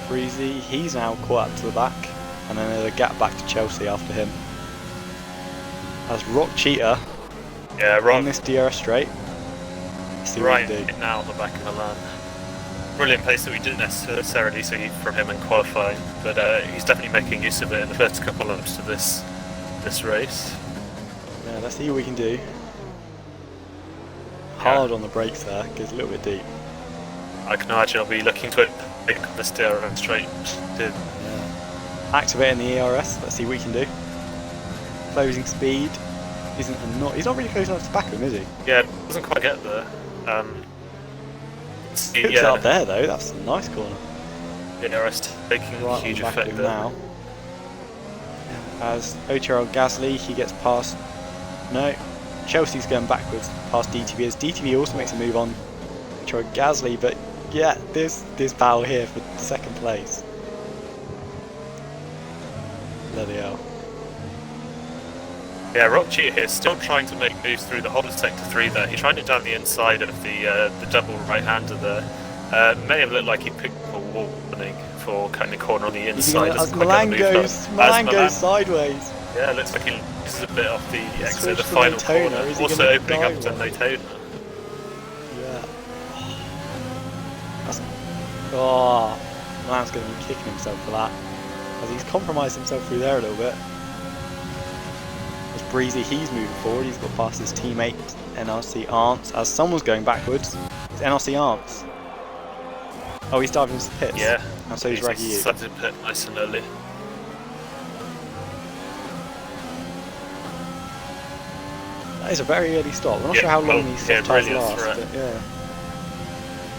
Speaker 1: Breezy, he's now caught up to the back, and then there's a gap back to Chelsea after him. As Rock Cheetah on this DRS straight.
Speaker 2: Right now on the back of Milan. Brilliant pace that we didn't necessarily see from him in qualifying, but he's definitely making use of it in the first couple of laps of this race.
Speaker 1: Yeah, let's see what we can do. Hard on the brakes there, goes a little bit deep.
Speaker 2: I can imagine I'll be looking to pick this DRS straight.
Speaker 1: Yeah. Activating the ERS, let's see what we can do. Closing speed he's not really close enough to back him, is he?
Speaker 2: Yeah, doesn't quite get there.
Speaker 1: It's up there though, that's a nice corner.
Speaker 2: DRS taking a huge effect there. Now.
Speaker 1: As OTRL Gasly, he gets past. No, Chelsea's going backwards past DTV. As DTV also makes a move on OTRL Gasly, but yeah, this battle here for 2nd place. Bloody hell.
Speaker 2: Yeah, Rock Cheetah here, still trying to make moves through the whole of Sector 3 there. He tried it down the inside of the double right-hander there. May have looked like he picked a warning for cutting the corner on the inside.
Speaker 1: As Milan goes sideways.
Speaker 2: Yeah, looks like he loses a bit off the exit, the final corner. Also opening up to Daytona.
Speaker 1: Yeah. Oh, Milan's going to be kicking himself for that. As he's compromised himself through there a little bit. As Breezy, he's moving forward. He's got past his teammate, NRC Arnts. As someone's going backwards, it's NRC Arnts. Oh, he's diving into the pits.
Speaker 2: Yeah.
Speaker 1: And so he's Raggy U.
Speaker 2: Started pit nice and early.
Speaker 1: That is a very early stop. I'm not sure how long these soft tyres last, but yeah.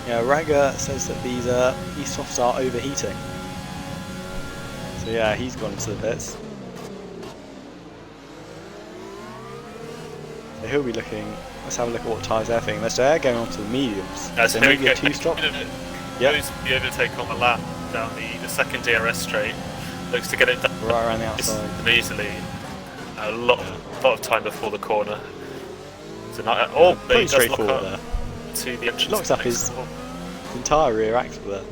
Speaker 1: Yeah, Ragga says that these softs are overheating. So yeah, he's gone into the pits. So he'll be looking. Let's have a look at what tyres they're thinking. They're going on to the mediums.
Speaker 2: So
Speaker 1: maybe a two-stop.
Speaker 2: Yeah. Goes the overtake on the lap down the second DRS straight. Looks to get it done
Speaker 1: right around the outside.
Speaker 2: And easily. A lot of time before the corner. So
Speaker 1: pretty straightforward there.
Speaker 2: To the entrance.
Speaker 1: Locks up his entire rear axle there.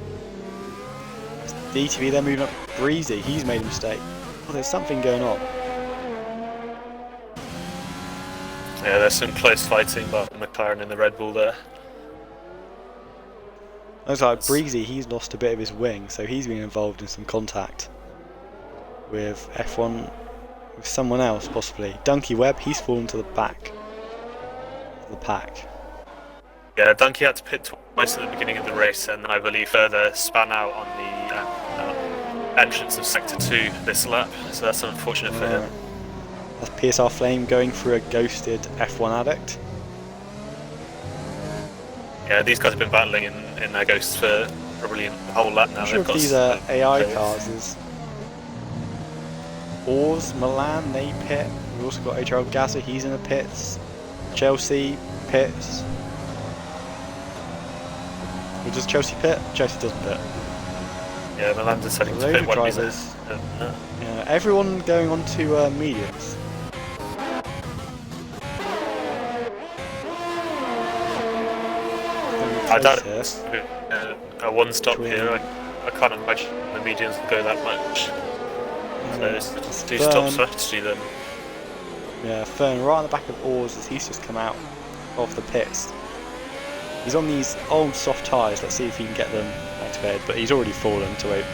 Speaker 1: The ETV, they're moving up. Breezy, he's made a mistake. Oh, there's something going on.
Speaker 2: Yeah, there's some close fighting by McLaren in the Red Bull there.
Speaker 1: Looks like Breezy, he's lost a bit of his wing, so he's been involved in some contact with F1, with someone else possibly. Donkey Webb, he's fallen to the back of the pack.
Speaker 2: Yeah, Donkey had to pit twice at the beginning of the race, and then I believe further span out on the entrance of Sector 2 this lap, so that's unfortunate for him.
Speaker 1: That's PSR Flame going through a ghosted F1 addict.
Speaker 2: Yeah, these guys have been battling in their ghosts for probably a whole lap now.
Speaker 1: I'm sure if these are AI cars. Is Oars, Milan, they pit. We've also got OTRL Gasser, he's in the pits. Chelsea pits. Or does Chelsea pit? Chelsea doesn't pit.
Speaker 2: Yeah, Milan deciding to pit one drivers.
Speaker 1: Yeah, everyone going on to mediums.
Speaker 2: I doubt it's a one-stop here. I can't imagine the mediums will go that much. So it's a two-stop strategy then.
Speaker 1: Yeah, Fern right on the back of Oars as he's just come out of the pits. He's on these old soft tyres. Let's see if he can get them activated, but he's already fallen to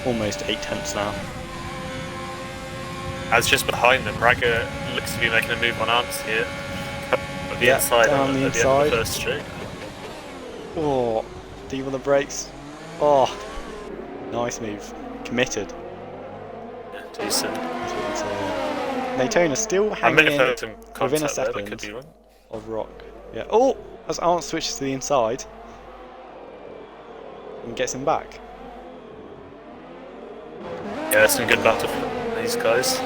Speaker 1: almost 8/10 now.
Speaker 2: As just behind them, Ragga looks to be making a move on Arnts here. At the inside,
Speaker 1: down the inside.
Speaker 2: At the end of the first straight.
Speaker 1: Oh, deep on the brakes. Oh, nice move. Committed.
Speaker 2: Yeah, decent.
Speaker 1: Daytona still hanging in within a second
Speaker 2: could be wrong.
Speaker 1: of Rock. Yeah. Oh, as Arndt switches to the inside and gets him back.
Speaker 2: Yeah, some good battle for these guys.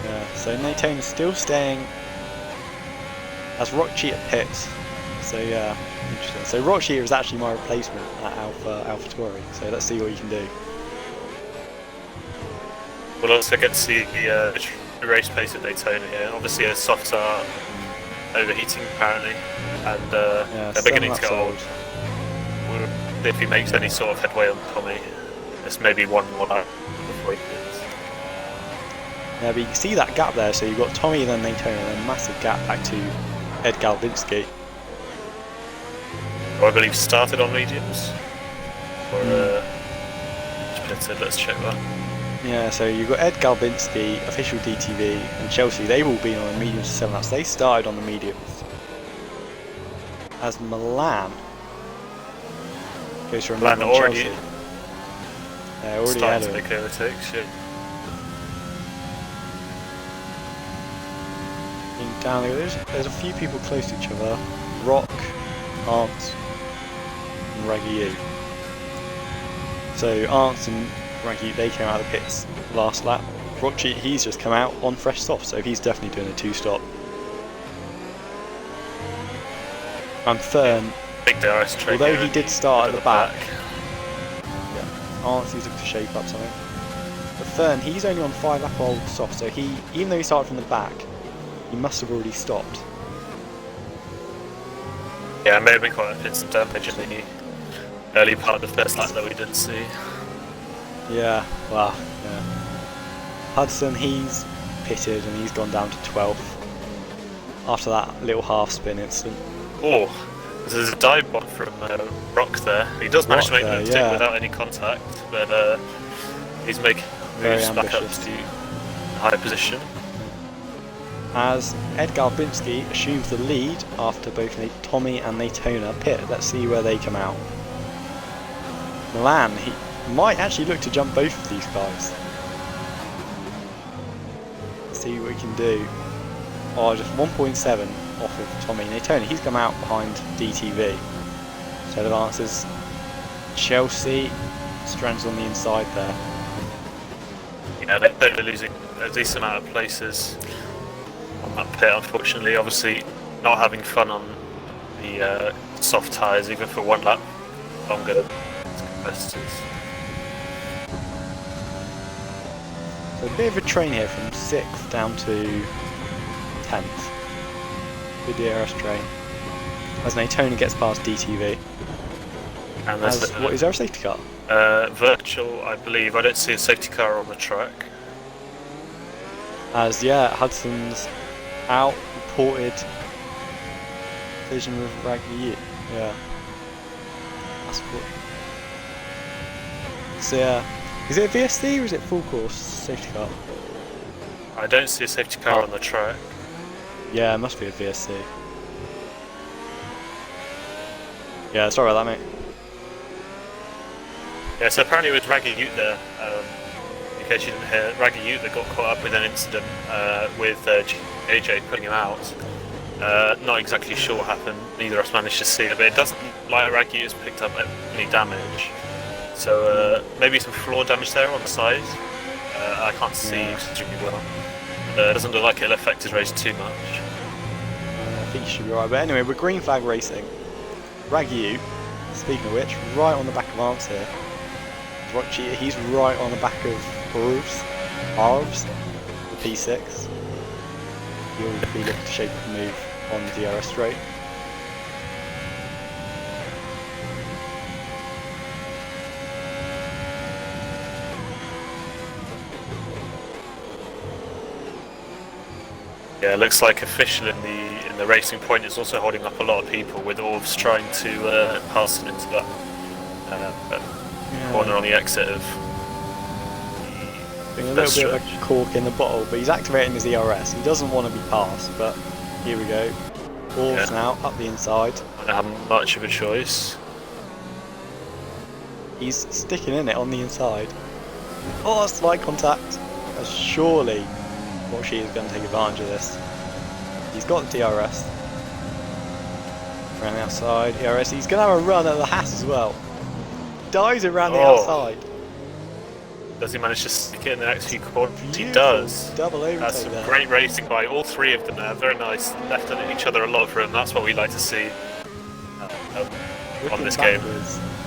Speaker 1: Yeah, so Daytona's still staying as Rock Cheetah pits. So yeah, interesting. So Rock Cheetah is actually my replacement at AlphaTauri. So let's see what you can do.
Speaker 2: We'll also get to see the race pace at Daytona here. Obviously, the softs are overheating apparently, and they're beginning to get old. If he makes any sort of headway on Tommy, there's maybe one more lap before he pits.
Speaker 1: Yeah, but you can see that gap there. So you've got Tommy and then Daytona, and a massive gap back to Ed Galvinsky.
Speaker 2: Who I believe started on mediums. Or pitted, let's check that.
Speaker 1: Yeah, so you've got Ed Galvinsky, official DTV, and Chelsea. They've all been on the mediums for 7 laps. They started on the mediums. As Milan goes for a move on Chelsea. Yeah, already had
Speaker 2: to make overtakes, yeah.
Speaker 1: Down there, there's a few people close to each other. Rock, Arndt, and Raggy U. So Arndt and Raggy, they came out of the pits last lap. Rock Cheetah, he's just come out on fresh soft, so he's definitely doing a 2-stop. And Fern,
Speaker 2: big DRS track,
Speaker 1: although he did start at the back, yeah, Arndt seems to shape up something. But Fern, he's only on 5 lap old soft, so even though he started from the back, he must have already stopped.
Speaker 2: Yeah, maybe quite a bit some damage in the early part of the first lap that we didn't see.
Speaker 1: Yeah, wow. Yeah. Hudson, he's pitted and he's gone down to 12th after that little half spin incident.
Speaker 2: Oh, there's a dive bomb from Rock there. He does manage to make the stick without any contact, but he's making moves back up to higher position.
Speaker 1: As Ed Galbinski assumes the lead after both Tommy and Natona pit. Let's see where they come out. Milan, he might actually look to jump both of these guys. Let's see what he can do. Oh, just 1.7 off of Tommy. Natona, he's come out behind DTV. So the advances Chelsea, Strands on the inside there.
Speaker 2: Yeah, they're losing a decent amount of places on that pit, unfortunately. Obviously, not having fun on the soft tyres, even for one lap longer than competitors.
Speaker 1: So a bit of a train here from 6th down to 10th. Good DRS train. As Natona gets past DTV.
Speaker 2: And
Speaker 1: what is there a safety car?
Speaker 2: Virtual, I believe. I don't see a safety car on the track.
Speaker 1: As Hudson's out, reported collision with Raggy. Yeah. That's cool. So is it a VSC or is it full course safety car?
Speaker 2: I don't see a safety car on the track.
Speaker 1: Yeah, it must be a VSC. Yeah, sorry about that, mate.
Speaker 2: Yeah, so apparently with Raggy Ute there, in case you didn't hear, Raggy Ute that got caught up with an incident with AJ putting him out. Not exactly sure what happened, neither of us managed to see it, but it doesn't look like Raggy has picked up any damage. So maybe some floor damage there on the side. I can't see extremely well. It doesn't look like it'll affect his race too much.
Speaker 1: I think he should be right, but anyway, we're green flag racing. Raggy, speaking of which, right on the back of Arms here. He's right on the back of Arves, the P6. He'll be looking to shape up a move on the DRS straight.
Speaker 2: Yeah, it looks like official in the racing point is also holding up a lot of people, with Orves trying to pass him into that corner on the exit of
Speaker 1: a little bit of a cork in the bottle, but he's activating his ERS. He doesn't want to be passed, but here we go. Orves now up the inside.
Speaker 2: I don't have much of a choice.
Speaker 1: He's sticking in it on the inside. Oh, slight contact. Surely Moshi is going to take advantage of this. He's got the DRS. Around the outside, ERS. He's going to have a run at the Haas as well. Dives around the outside.
Speaker 2: Does he manage to stick it in the next few corners? He does.
Speaker 1: Double overtake.
Speaker 2: That's some great racing by all three of them there. Very nice. Left on each other a lot of room. That's what we like to see on this game.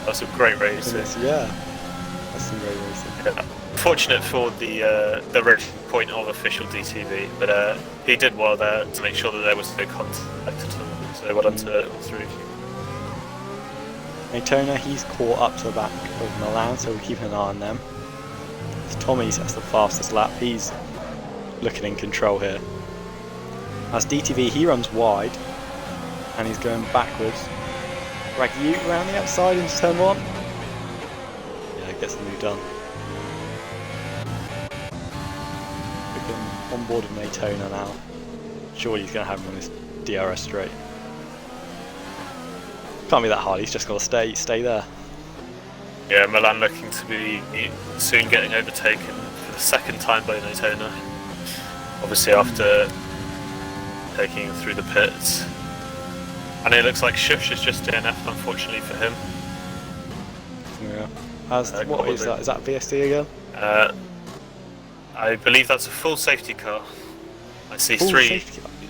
Speaker 2: That's some great racing.
Speaker 1: Yeah. That's some great racing.
Speaker 2: Yeah. Fortunate for the red point of official DTV, but he did well there to make sure that there was no contact at all. So well done to all three.
Speaker 1: Natona, he's caught up to the back of Milan, so we're keeping an eye on them. Tommy sets the fastest lap. He's looking in control here. As DTV, he runs wide, and he's going backwards. Raggy around the outside into turn 1. Yeah, gets the move done. On board with Natona now. Surely he's going to have him on his DRS straight. Can't be that hard, he's just got to stay there.
Speaker 2: Yeah, Milan looking to be soon getting overtaken for the second time by Natona. Obviously after taking him through the pits. And it looks like Shush is just DNF, unfortunately for him.
Speaker 1: Yeah. What is that? Is that VSD again?
Speaker 2: I believe that's a full safety car. I see three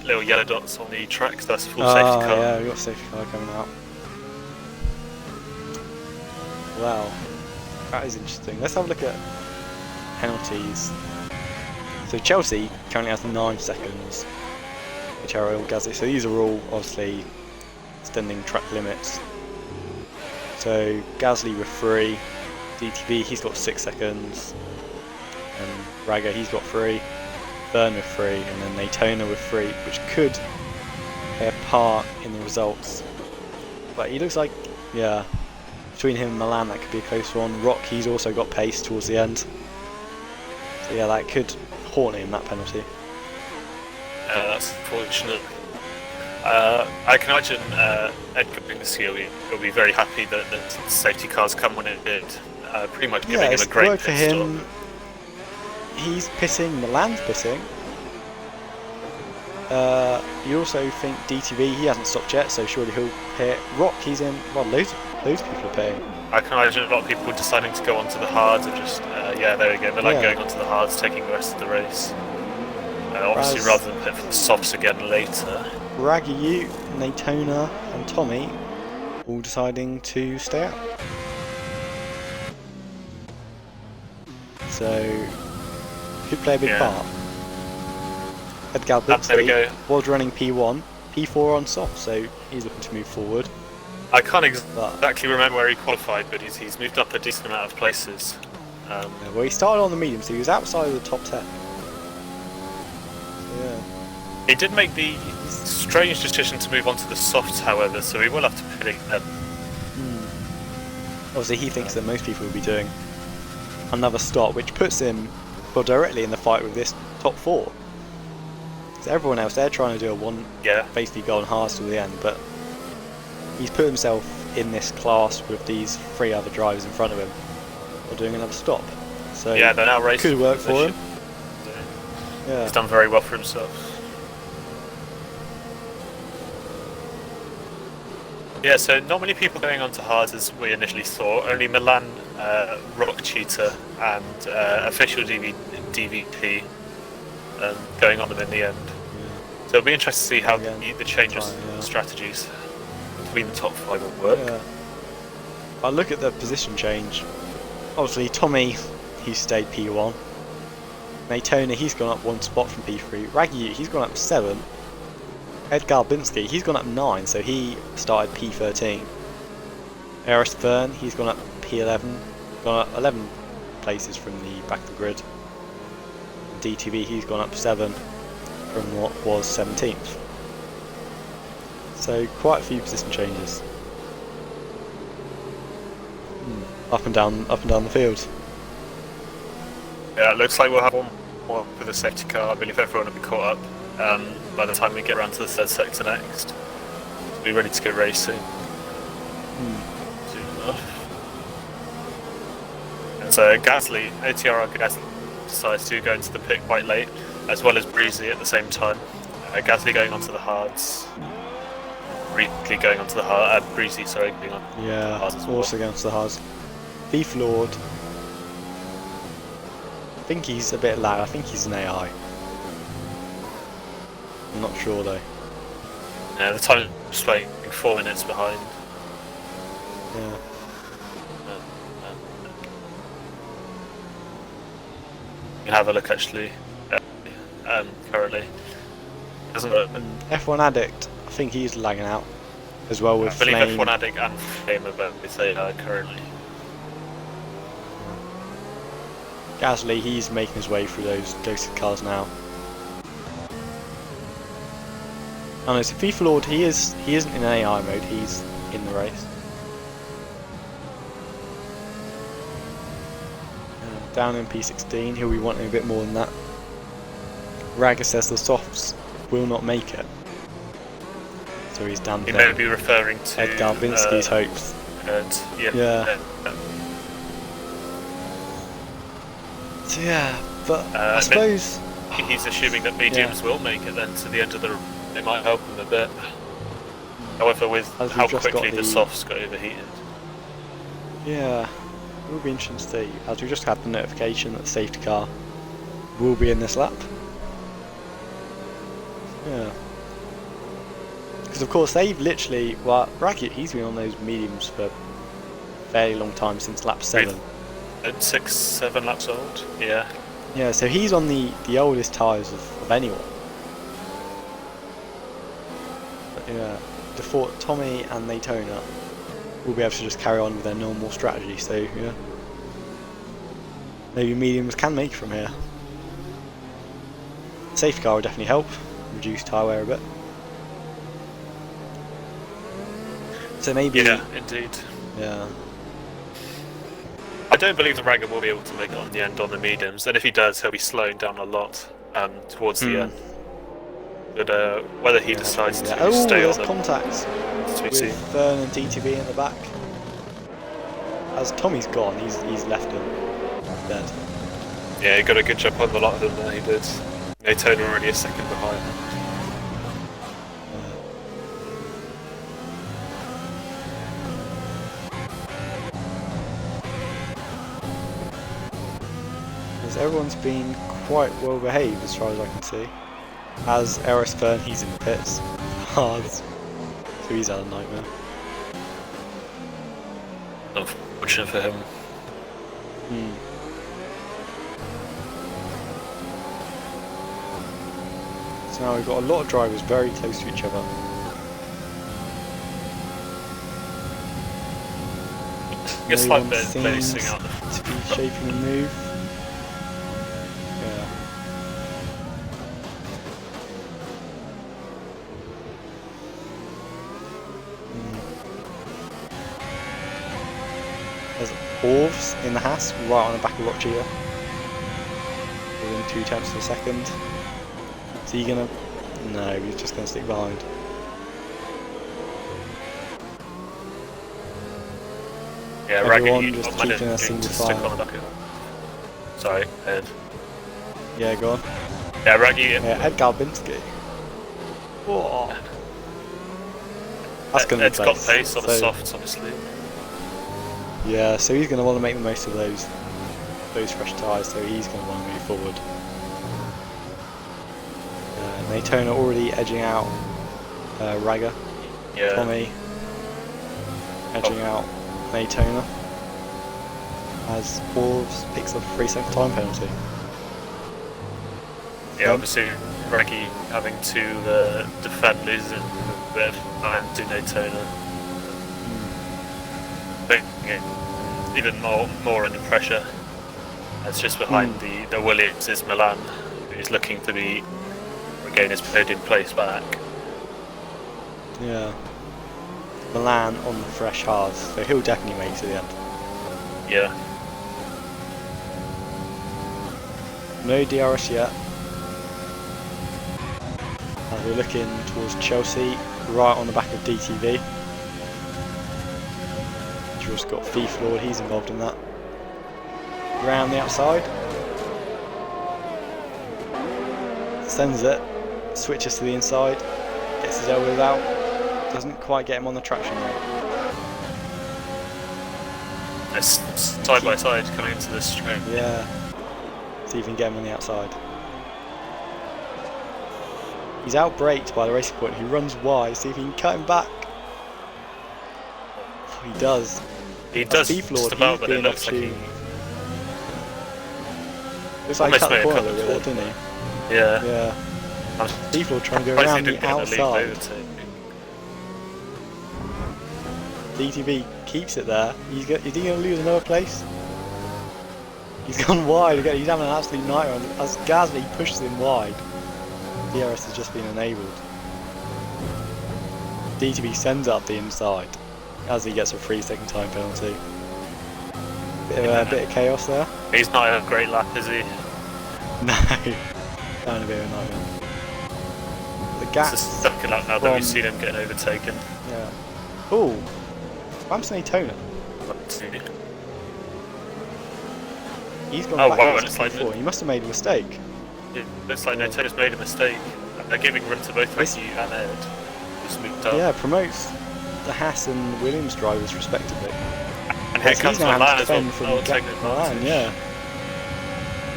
Speaker 2: little yellow dots on the track, so that's a full safety car.
Speaker 1: Yeah, we've got a safety car coming out. Wow, that is interesting. Let's have a look at penalties. So Chelsea currently has 9 seconds. OTRL, Gasly. So these are all obviously extending track limits. So Gasly with 3, DTV he's got 6 seconds, and Raga he's got 3, Byrne with 3, and then Daytona with 3, which could play a part in the results. But he looks like, yeah, between him and Milan that could be a close one. Rock he's also got pace towards the end. So yeah, that could haunt him, that penalty.
Speaker 2: That's unfortunate. I can imagine Edgar Bingaski will be very happy that the safety cars come when it did. Pretty much giving him a great
Speaker 1: work for him. He's pitting, Milan's pitting. You also think DTV, he hasn't stopped yet, so surely he'll pit. Rock, he's in, well, loads of people are pitting.
Speaker 2: I can imagine a lot of people deciding to go onto the hards and just, yeah, there we go, they're like going onto the hards, taking the rest of the race. Obviously, rather than pit for the softs again later.
Speaker 1: Raggy, Daytona and Tommy all deciding to stay out. So, could play a big part. Edgar Bingaski was running P1, P4 on soft, so he's looking to move forward.
Speaker 2: I can't exactly remember where he qualified, but he's moved up a decent amount of places.
Speaker 1: Yeah, well, he started on the medium, so he was outside of the top 10. Yeah.
Speaker 2: He did make the strange decision to move on to the softs, however, so he will have to pit them.
Speaker 1: Obviously, he thinks that most people will be doing another stop, which puts him directly in the fight with this top 4. Because everyone else, they're trying to do a one, basically go on hard to the end, but he's put himself in this class with these 3 other drivers in front of him, or doing another stop. So
Speaker 2: yeah, they're now racing.
Speaker 1: Could work for him. Yeah.
Speaker 2: He's done very well for himself. Yeah, so not many people going on to hards as we initially thought. Only Milan, Rock Cheetah, and official DVP going on them in the end. So it'll be interesting to see how the changes strategies between the top 5 will work.
Speaker 1: Yeah. I look at the position change. Obviously, Tommy, he stayed P1. Daytona, he's gone up 1 spot from P3. Raggy, he's gone up 7. Edgar Bingaski, he's gone up 9, so he started P13. Eris Verne, he's gone up P11, gone up 11 places from the back of the grid. DTV, he's gone up 7 from what was 17th. So quite a few position changes. Up and down the field.
Speaker 2: Yeah, it looks like we'll have one more with the safety car. I believe everyone will be caught up by the time we get around to the 3rd sector next. We'll be ready to go racing. Soon enough. And so Gasly, OTRL Gasly decides to go into the pit quite late, as well as Breezy at the same time. Gasly going onto the hards. Breezy going onto the hards. Breezy, sorry, going on to the hards as well.
Speaker 1: Also going onto the hards. Thief Lord. I think he's a bit loud. I think he's an AI. I'm not sure though.
Speaker 2: Yeah, the time is like 4 minutes behind.
Speaker 1: Yeah.
Speaker 2: You can have a look actually. Currently.
Speaker 1: F1 Addict, I think he's lagging out as well with Flame.
Speaker 2: I believe F1 Addict and Flame are both AI currently.
Speaker 1: Gasly, he's making his way through those ghosted cars now. Oh no, so FIFA Lord, he isn't in AI mode, he's in the race. Down in P16, he'll be wanting a bit more than that. Raga says the softs will not make it. So he's down there.
Speaker 2: He may be referring to
Speaker 1: Edgar Bingaski's hopes. So yeah, but I suppose
Speaker 2: he's assuming that mediums will make it then to the end of the. It might help him a bit. However, with how quickly the softs got overheated.
Speaker 1: Yeah, it will be interesting to see, as we just had the notification that the safety car will be in this lap. Yeah. Because of course they've literally, well, Brackett, he's been on those mediums for a fairly long time, since lap 7.
Speaker 2: 6, 7 laps old. Yeah.
Speaker 1: Yeah, so he's on the oldest tyres of anyone. But yeah, default Tommy and Daytona will be able to just carry on with their normal strategy. So yeah, maybe mediums can make it from here. Safety car will definitely help reduce tyre wear a bit. So maybe.
Speaker 2: Yeah, indeed.
Speaker 1: Yeah.
Speaker 2: I don't believe the Ragger will be able to make it on the end on the mediums, and if he does, he'll be slowing down a lot towards the end. But whether he decides to stay on
Speaker 1: there's contacts with Fern and DTV in the back. As Tommy's gone, he's left him dead.
Speaker 2: Yeah, he got a good jump on a lot of them there, he did. Daytona already a second behind.
Speaker 1: Everyone's been quite well behaved as far as I can see. As Eris Fern, he's in the pits. Hard. So he's had a nightmare.
Speaker 2: Unfortunate for him.
Speaker 1: So now we've got a lot of drivers very close to each other.
Speaker 2: It's like they're facing out
Speaker 1: to be shaping a move. There's Orvs in the Haas, right on the back of Rochia. Within 0.2 of a second. Is he gonna? No, he's just gonna stick behind.
Speaker 2: Yeah,
Speaker 1: everyone just keeping a single file.
Speaker 2: Sorry, Ed.
Speaker 1: Yeah, go on.
Speaker 2: Yeah, Raggy.
Speaker 1: Yeah, Ed Galbinski. Whoa. That's gonna
Speaker 2: Ed's
Speaker 1: be
Speaker 2: got pace on the softs, obviously.
Speaker 1: Yeah, so he's going to want to make the most of those fresh tyres, so he's going to want to move forward. Daytona already edging out Ragger.
Speaker 2: Yeah.
Speaker 1: Tommy edging out Daytona as Wolves picks up a 3-second time penalty.
Speaker 2: Yeah, obviously Raggy having to defend losing a bit of time to Daytona. Even more under pressure. That's just behind the Williams is Milan, who's looking to regain his podium place back.
Speaker 1: Yeah. Milan on the fresh hards, so he'll definitely make it to the end.
Speaker 2: Yeah.
Speaker 1: No DRS yet. We're looking towards Chelsea, right on the back of DTV. Just got FIFA Lord, he's involved in that. Round the outside. Sends it. Switches to the inside. Gets his elbows out. Doesn't quite get him on the traction rate.
Speaker 2: It's side by side coming into this straight.
Speaker 1: Yeah. See if he can get him on the outside. He's out-braked by the Racing Point, who runs wide. See if he can cut him back. Oh, he does.
Speaker 2: He does just about, but it looks like he...
Speaker 1: Looks like he cut the corner a little bit there, didn't he?
Speaker 2: Yeah.
Speaker 1: Yeah. Beeflord trying to go around the outside. DTV keeps it there. Is he going to lose another place? He's gone wide again. He's having an absolute nightmare. As Gasly pushes him wide, DRS has just been enabled. DTV sends up the inside as he gets a 3-second time penalty. Bit of chaos there.
Speaker 2: He's not a great lap, is he?
Speaker 1: No. Kind of a bit of a nightmare. The gap.
Speaker 2: It's a second lap now that we've seen him getting overtaken.
Speaker 1: Yeah. Oh, Ramson Daytona. He's gone back before. He must have made a mistake.
Speaker 2: It looks like Daytona's made a mistake. They're giving room to both Ricky and Ed. Just moved up.
Speaker 1: Yeah, promotes the Haas and Williams drivers respectively.
Speaker 2: And here comes Milan as well.
Speaker 1: Milan, yeah.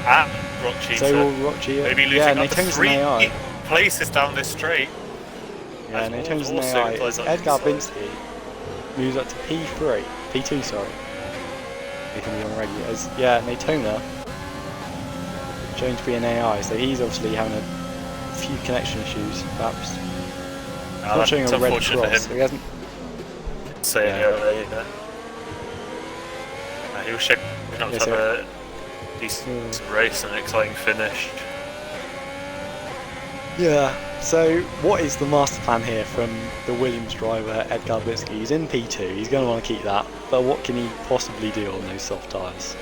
Speaker 2: And Rochi.
Speaker 1: So will Rochi.
Speaker 2: Maybe losing up to 3 places down this straight.
Speaker 1: Yeah, Daytona's an AI. Ed Galbinski moves up to P2, sorry. Nathan on regulars. Yeah, Natona showing to be an AI, so he's obviously having a few connection issues, perhaps. He's not showing a red cross, so he hasn't.
Speaker 2: So yeah. He was shaping up to have a decent race and an exciting finish.
Speaker 1: Yeah, so what is the master plan here from the Williams driver, Edgar Blitzky? He's in P2, he's going to want to keep that, but what can he possibly do on those soft tyres?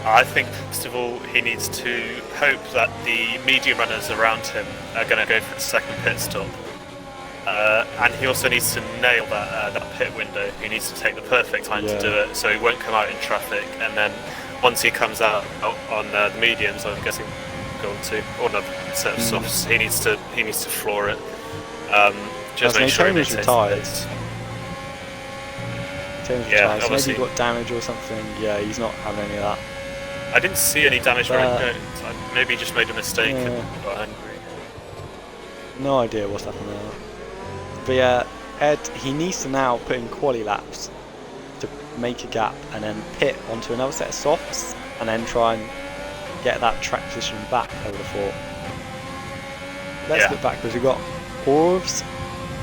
Speaker 2: I think, first of all, he needs to hope that the medium runners around him are going to go for the second pit stop. And he also needs to nail that pit window. He needs to take the perfect time to do it, so he won't come out in traffic. And then once he comes out on the mediums, I'm guessing going to, or another set of softs, he needs to floor it. Just make sure he maintains
Speaker 1: tyres. Maybe he got damage or something. Yeah, he's not having any of that.
Speaker 2: I didn't see any damage where I go. Maybe he just made a mistake and got angry.
Speaker 1: No idea what's happened there. But yeah, Ed, he needs to now put in quali laps to make a gap and then pit onto another set of softs and then try and get that track position back, I would have thought. Let's look back because we've got Orvs.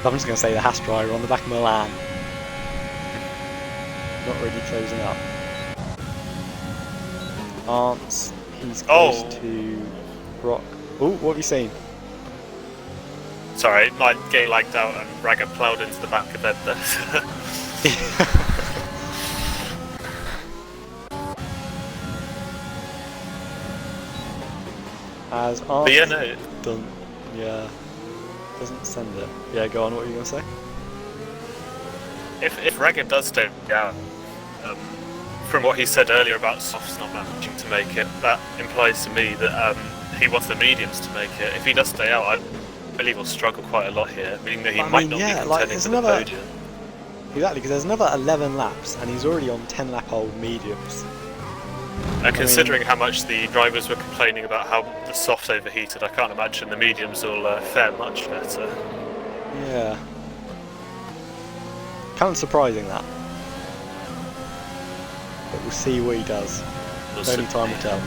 Speaker 1: I'm just going to say the Haas driver on the back of Milan. Not really closing up. Arntz, he's close to Rock. Oh, what have you seen?
Speaker 2: Sorry, mine getting lagged out and Ragga ploughed into the back of Ed there.
Speaker 1: As Arntz doesn't send it. Yeah, go on, what were you going to say?
Speaker 2: If Ragga does stay down, from what he said earlier about softs not managing to make it, that implies to me that he wants the mediums to make it. If he does stay out, I believe he'll struggle quite a lot here, meaning that he might not be contending for the podium.
Speaker 1: Exactly, because there's another 11 laps, and he's already on 10-lap-old mediums.
Speaker 2: And considering how much the drivers were complaining about how the softs overheated, I can't imagine the mediums will fare much better.
Speaker 1: Yeah. Kind of surprising that. But we'll see what he does. Only time will tell.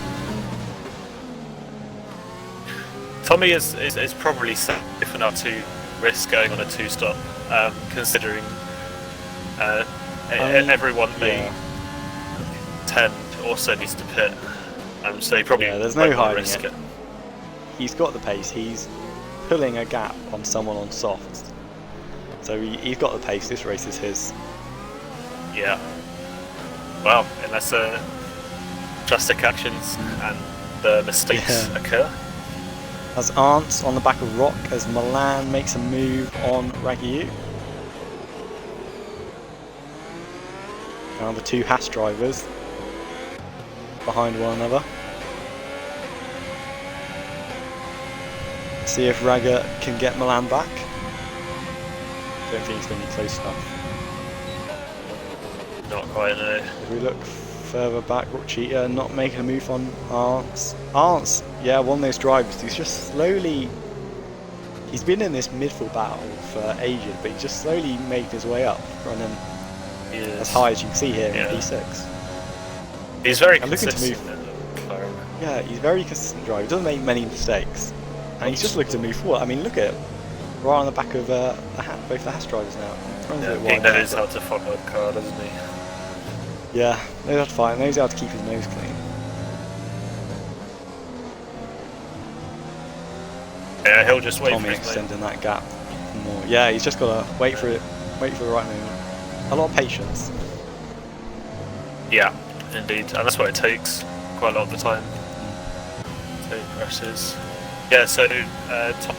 Speaker 2: Tommy is probably safe enough to risk going on a two-stop, considering everyone may 10 also needs to pit, so he probably
Speaker 1: there's no hiding it. He's got the pace. He's pulling a gap on someone on softs, so he's got the pace. This race is his.
Speaker 2: Yeah. Well, unless drastic actions and the mistakes occur.
Speaker 1: As Arntz on the back of Rock as Milan makes a move on Ragyu. Now the two Haas drivers behind one another. See if Ragga can get Milan back. Don't think it's going to be close enough.
Speaker 2: Not quite, no.
Speaker 1: If we look further back, Cheetah not making a move on Arntz. Arntz, yeah, one of those drivers who's just slowly... He's been in this midfield battle for ages, but he's just slowly made his way up, running as high as you can see here in P6.
Speaker 2: He's very consistent.
Speaker 1: Yeah, he's very consistent driver. He doesn't make many mistakes. And he's just looking to move forward. I mean, look at it. Right on the back of both the Haas drivers now.
Speaker 2: He knows how to follow a car, doesn't he?
Speaker 1: Yeah, knows how to fight, knows how to keep his nose clean.
Speaker 2: Yeah, he'll just wait
Speaker 1: Tommy
Speaker 2: for his
Speaker 1: extending that gap more. Yeah, he's just got to wait for it, wait for the right moment. A lot of patience.
Speaker 2: Yeah, indeed, and that's what it takes quite a lot of the time. So crashes. Yeah, so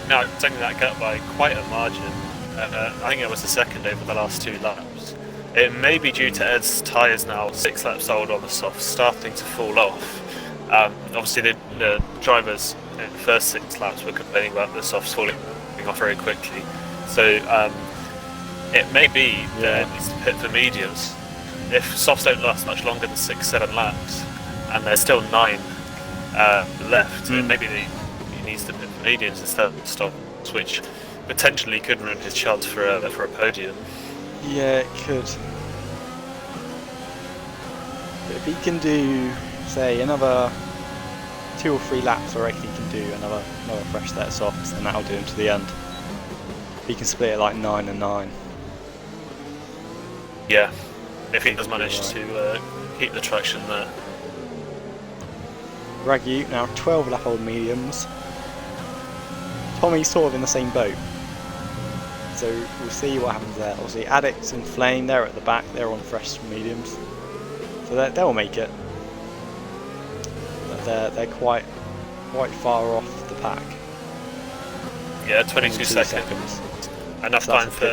Speaker 2: now taking that gap by quite a margin. I think it was the second over the last 2 laps. It may be due to Ed's tyres now 6 laps old on the soft, starting to fall off. Obviously the drivers in the first 6 laps were complaining about the softs falling off very quickly. So it may be that Ed needs to pit for mediums. If softs don't last much longer than 6-7 laps, and there's still 9 left, maybe he needs to pit for mediums instead of softs, which potentially could ruin his chance for a podium.
Speaker 1: Yeah, it could. But if he can do, say, another 2 or 3 laps, I reckon he can do another fresh set of softs, and that'll do him to the end. He can split it like 9 and 9.
Speaker 2: Yeah, if he does manage to keep the traction there.
Speaker 1: Ragu now 12 lap old mediums. Tommy's sort of in the same boat, so we'll see what happens there. Obviously, Addicts and Flame, they're at the back, they're on fresh mediums, so they'll make it. But they're quite far off the pack.
Speaker 2: Yeah, 22 seconds. Enough time for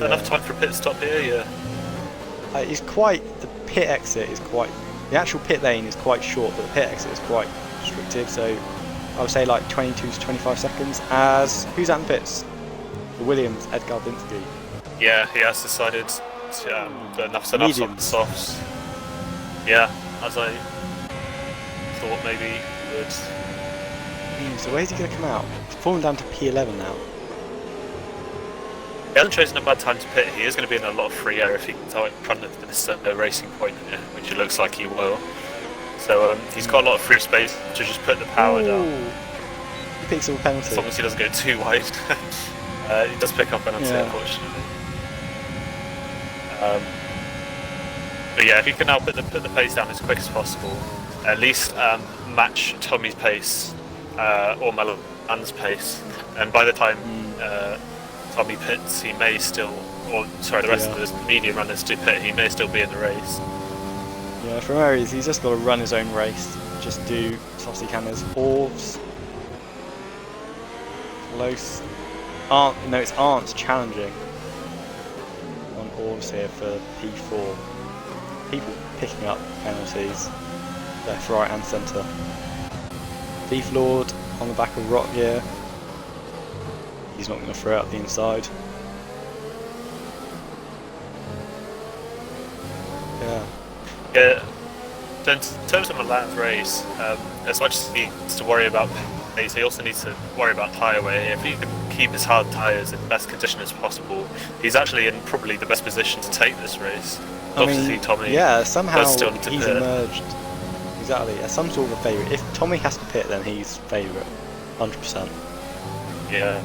Speaker 2: enough time for a pit stop here? Yeah.
Speaker 1: It's quite, the pit exit is quite, the actual pit lane is quite short, but the pit exit is quite restrictive. So I would say like 22 to 25 seconds. As who's out in pits? The Williams, Edgar Binsky.
Speaker 2: Yeah, he has decided to enough softs. Yeah, as I thought maybe he would.
Speaker 1: So where's he going to come out? He's fallen down to P11 now.
Speaker 2: He hasn't chosen a bad time to pit. He is going to be in a lot of free air if he gets out in front of this racing point here, which it looks like he will. So he's got a lot of free space to just put the power down.
Speaker 1: He picks up a penalty.
Speaker 2: As long as he doesn't go too wide. He does pick up a penalty, unfortunately. But yeah, if he can now put the pace down as quick as possible, at least match Tommy's pace or Milan's pace, and by the time Tommy pits, he may still, or sorry, the rest of the medium runners do pit, he may still be in the race.
Speaker 1: Yeah, from where he's just got to run his own race, just do saucy cameras. Orves, close. No, it's Arnt's challenging on Orves here for P4. People picking up penalties left, right and centre. Thief Lord on the back of Rock Gear. He's not going to throw out the inside.
Speaker 2: Yeah. So in terms of Milan's race, as much as he needs to worry about pace, he also needs to worry about tyre wear. If he can keep his hard tyres in the best condition as possible, he's actually in probably the best position to take this race. Obviously, Tommy.
Speaker 1: Yeah, somehow he's emerged. Exactly, as some sort of a favourite. If Tommy has to pit, then he's favourite, 100%.
Speaker 2: Yeah.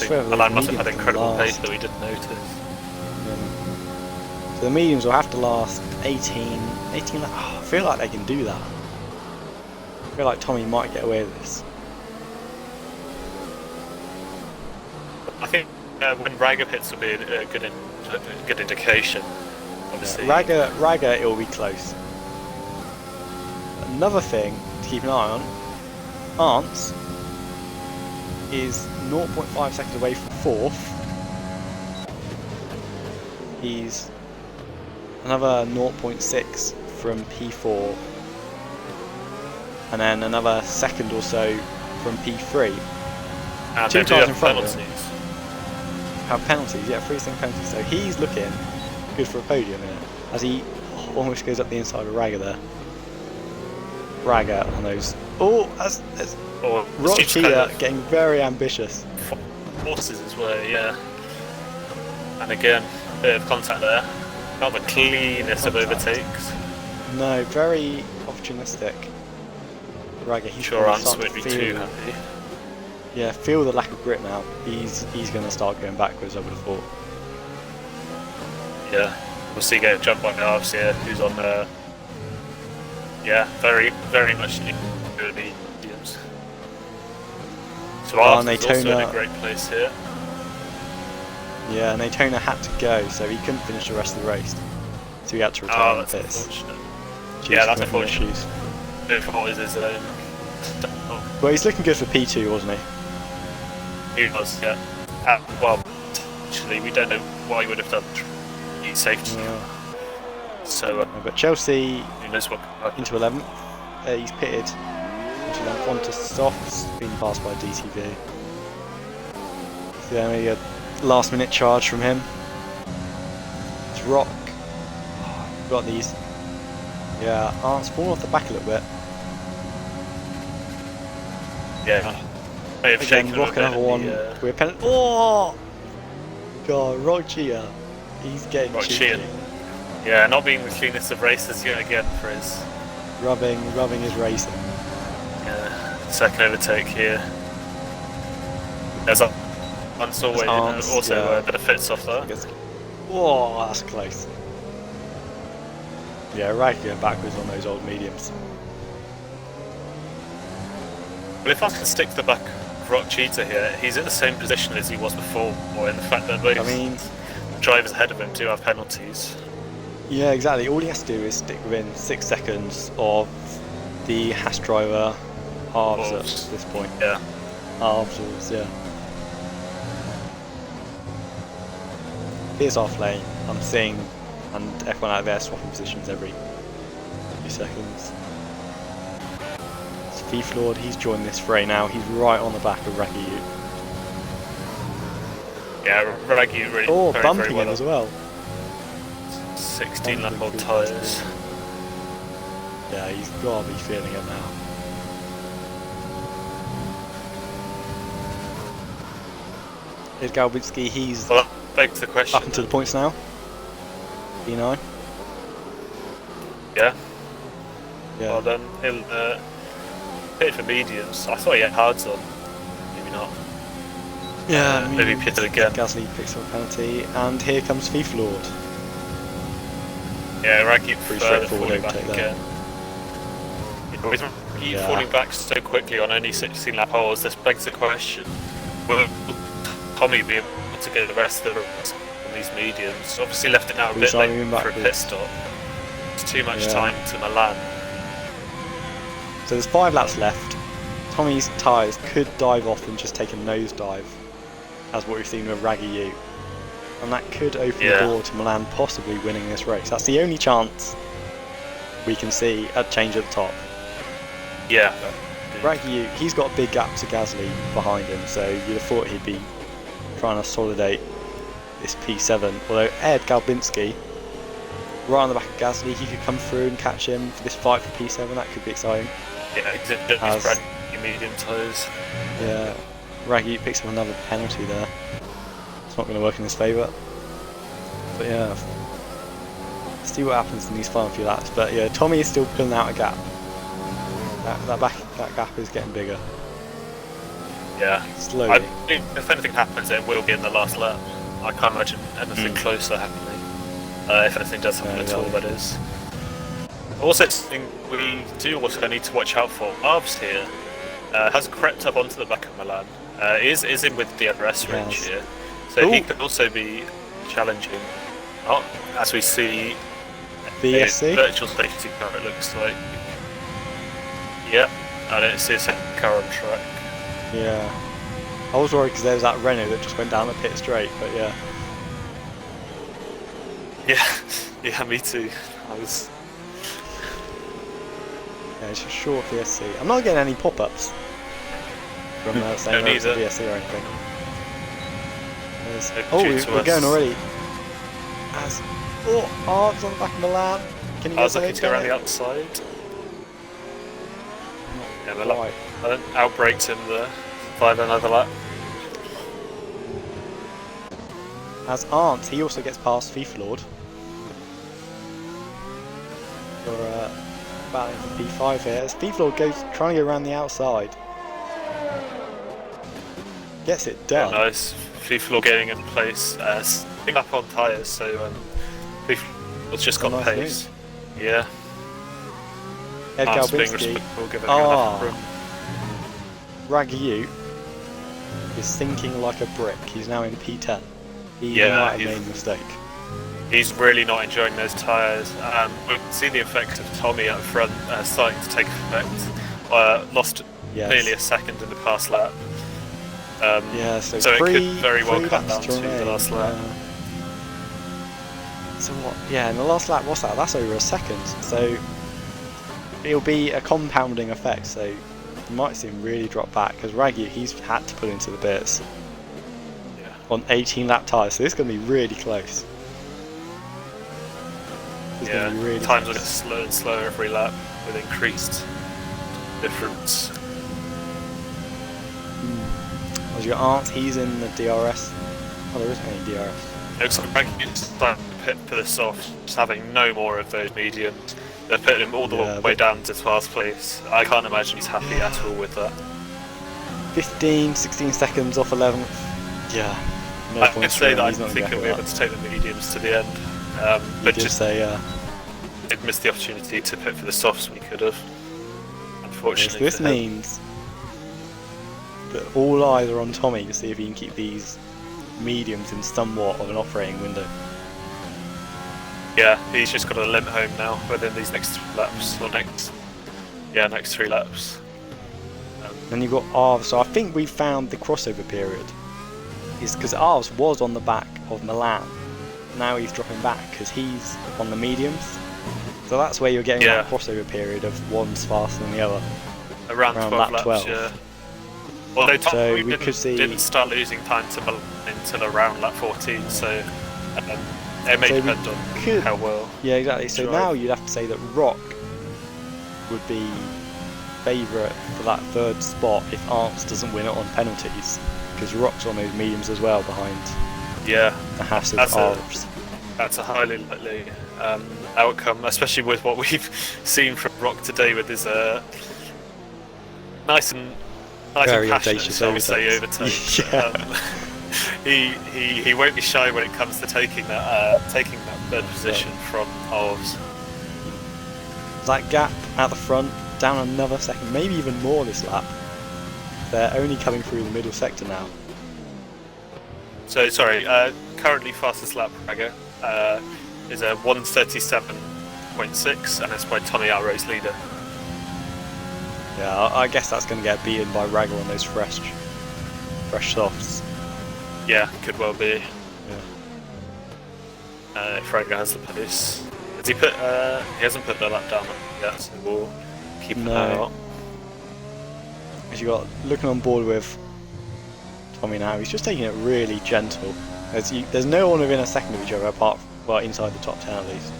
Speaker 2: Milan must have had incredible pace that we didn't notice.
Speaker 1: Yeah. So the mediums will have to last 18 I feel like they can do that. I feel like Tommy might get away with this.
Speaker 2: I think when Raga pits will be a good indication. Obviously,
Speaker 1: Raga, it will be close. Another thing to keep an eye on, Arntz is 0.5 seconds away from 4th. He's another 0.6 from P4, and then another second or so from P3.
Speaker 2: And
Speaker 1: 2 cars in front
Speaker 2: penalties.
Speaker 1: of him have penalties, yeah, 3 second penalties. So he's looking good for a podium here, as he almost goes up the inside of Raga there. Raga on those. That's Rochia getting very ambitious.
Speaker 2: Forces as well, yeah. And again, a bit of contact there. Not the cleanest of overtakes.
Speaker 1: No, very opportunistic. Raga, he's
Speaker 2: sure Arntz won't be too happy.
Speaker 1: Yeah, feel the lack of grip now. He's going to start going backwards, I would have thought.
Speaker 2: Yeah, we'll see get a jump on the halves here, who's on yeah, very much good mediums. So Arntz is also in a great place here.
Speaker 1: Yeah, Natona had to go, so he couldn't finish the rest of the race. So he had to retire on pits.
Speaker 2: Yeah, that's unfortunate. What is his own?
Speaker 1: Well, he's looking good for P2, wasn't he?
Speaker 2: He was, yeah. Well, actually, we don't know what he would have done. He's safety.
Speaker 1: Yeah.
Speaker 2: So,
Speaker 1: but Chelsea
Speaker 2: who knows what
Speaker 1: into 11th. He's pitted into 11th, onto softs, being passed by DTV. So yeah, maybe a last minute charge from him. It's Rock. We've got these. Yeah, Arnt's fallen off the back a little bit.
Speaker 2: Yeah. May have
Speaker 1: Again,
Speaker 2: shaken
Speaker 1: Rock another one. We're penalty. Oh! God, Rock Chia. He's getting cheeky.
Speaker 2: Yeah, not being the cleanest of races yet again for his...
Speaker 1: Rubbing his racing.
Speaker 2: Yeah, second overtake here. There's a Unsaw also benefits off that.
Speaker 1: Whoa, that's close. Yeah, right going backwards on those old mediums.
Speaker 2: But if I can stick to the back of Rock Cheetah here, he's in the same position as he was before, or in the fact that both drivers ahead of him do have penalties.
Speaker 1: Yeah, exactly. All he has to do is stick within 6 seconds of the Haas driver halves at this point.
Speaker 2: Yeah.
Speaker 1: Halves, yeah. Here's our lane. I'm seeing and F1 out there swapping positions every few seconds. It's V-Flawed, he's joined this fray now. He's right on the back of Raggy Ute.
Speaker 2: Yeah, Raggy Ute really
Speaker 1: bumping
Speaker 2: very well
Speaker 1: him as well.
Speaker 2: 16 lap old tyres.
Speaker 1: Yeah, he's got to be feeling it now. Here's Galbinski, he's
Speaker 2: begs the question.
Speaker 1: up into the points now. P9.
Speaker 2: Yeah. Well then, he'll pit for mediums. I thought he had hards on. Maybe not.
Speaker 1: Yeah,
Speaker 2: maybe pitted again.
Speaker 1: Gasly picks up a penalty, and here comes V-Flawed.
Speaker 2: Yeah, Raggy
Speaker 1: pretty straightforward
Speaker 2: falling back again. He's falling back so quickly on only 16 lap holes. This begs the question: will Tommy be able to get the rest of on these mediums? Obviously, left it now a bit late for a pit stop. It's too much time to Milan.
Speaker 1: So there's 5 laps left. Tommy's tyres could dive off and just take a nosedive, as what we've seen with Raggy Ute. And that could open the door to Milan possibly winning this race. That's the only chance we can see at change at the top.
Speaker 2: Yeah.
Speaker 1: Raggy Ute, he's got a big gap to Gasly behind him, so you'd have thought he'd be trying to consolidate this P7. Although Ed Galbinski, right on the back of Gasly, he could come through and catch him for this fight for P7. That could be exciting.
Speaker 2: Yeah, he's brand new medium tyres.
Speaker 1: Yeah, Raggy Ute picks up another penalty there. Not going to work in his favour, but yeah, let's see what happens in these final few laps. But yeah, Tommy is still pulling out a gap. That gap is getting bigger.
Speaker 2: Yeah,
Speaker 1: slowly.
Speaker 2: I think if anything happens, it will be in the last lap. I can't imagine anything closer happening. If anything does happen at all, that is. Also, something we do also need to watch out for. Arbs here has crept up onto the back of Milan. Is in with the DRS range here. So he could also be challenging, as we see,
Speaker 1: VSC?
Speaker 2: a virtual safety car it looks like. Yeah, I don't see a second car on track.
Speaker 1: Yeah, I was worried because there was that Renault that just went down the pit straight, but yeah.
Speaker 2: Yeah, me too. I was...
Speaker 1: Yeah, it's a short VSC. I'm not getting any pop-ups from saying it's a VSC or anything. We're going already. Arbs on the back of Milan. Can you
Speaker 2: I was looking to go around the outside. Yeah, Milan outbraked him there. Find another lap.
Speaker 1: As Arndt, he also gets past V-Flawed. For battling for P5 here. As V-Flawed goes trying to go around the outside. Gets it done.
Speaker 2: Yeah, nice. V-Flawed getting in place, picking up on tyres, so V-Flawed's just got pace. Move. Yeah.
Speaker 1: Ed Galbinski. Raggy Ute is sinking like a brick. He's now in P10. He might have made a mistake.
Speaker 2: He's really not enjoying those tyres. We can see the effect of Tommy up front starting to take effect. Lost nearly a second in the past lap.
Speaker 1: So
Speaker 2: it could very well come down to the last lap.
Speaker 1: So what? Yeah, in the last lap, what's that? That's over a second. So it'll be a compounding effect. So you might see him really drop back because Raggy, he's had to put into the bits on 18 lap tyres. So this is going to be really close.
Speaker 2: Times will get slower and slower every lap with increased difference. As
Speaker 1: your Arndt, he's in the DRS. Oh, there isn't any DRS.
Speaker 2: Looks like Raggy's starting to pit for the soft, just having no more of those mediums. They're putting him all the way down to 12th place. I can't imagine he's happy at all with that.
Speaker 1: 15, 16 seconds off 11th. Yeah. No
Speaker 2: I can say that I think he'll be able to take the mediums to the end. But just did miss the opportunity to pit for the softs when he could have. Unfortunately.
Speaker 1: Yes, this means that all eyes are on Tommy to see if he can keep these mediums in somewhat of an operating window.
Speaker 2: Yeah, he's just got to limp home now within these next 3 laps, or next 3 laps.
Speaker 1: Then you've got Arves, so I think we found the crossover period. Is because Arves was on the back of Milan. Now he's dropping back because he's on the mediums. So that's where you're getting that crossover period of one's faster than the other.
Speaker 2: Around 12 laps, 12. Yeah. Although
Speaker 1: so
Speaker 2: we
Speaker 1: could see...
Speaker 2: didn't start losing time to Milan until around lap 14, so it may depend on how well.
Speaker 1: Yeah, exactly. So now you'd have to say that Rock would be favourite for that 3rd spot if Arndt doesn't win it on penalties, because Rock's on those mediums as well behind the Haas of Arves.
Speaker 2: That's a highly likely outcome, especially with what we've seen from Rock today with his nice and passionate, shall we say, overtakes. He won't be shy when it comes to taking that 3rd position from Arves.
Speaker 1: That gap at the front down another second, maybe even more this lap. They're only coming through the middle sector now.
Speaker 2: So sorry, currently fastest lap Raga is a 1:37.6, and it's by Tommy, our race leader.
Speaker 1: Yeah, I guess that's going to get beaten by Raga on those fresh softs.
Speaker 2: Yeah, could well be. Yeah. If Raga has the pace. Has he put? He hasn't put the lap down yet, so we'll keep an eye out.
Speaker 1: As you got looking on board with Tommy now, he's just taking it really gentle. There's no one within a second of each other apart from, well, inside the top 10 at least.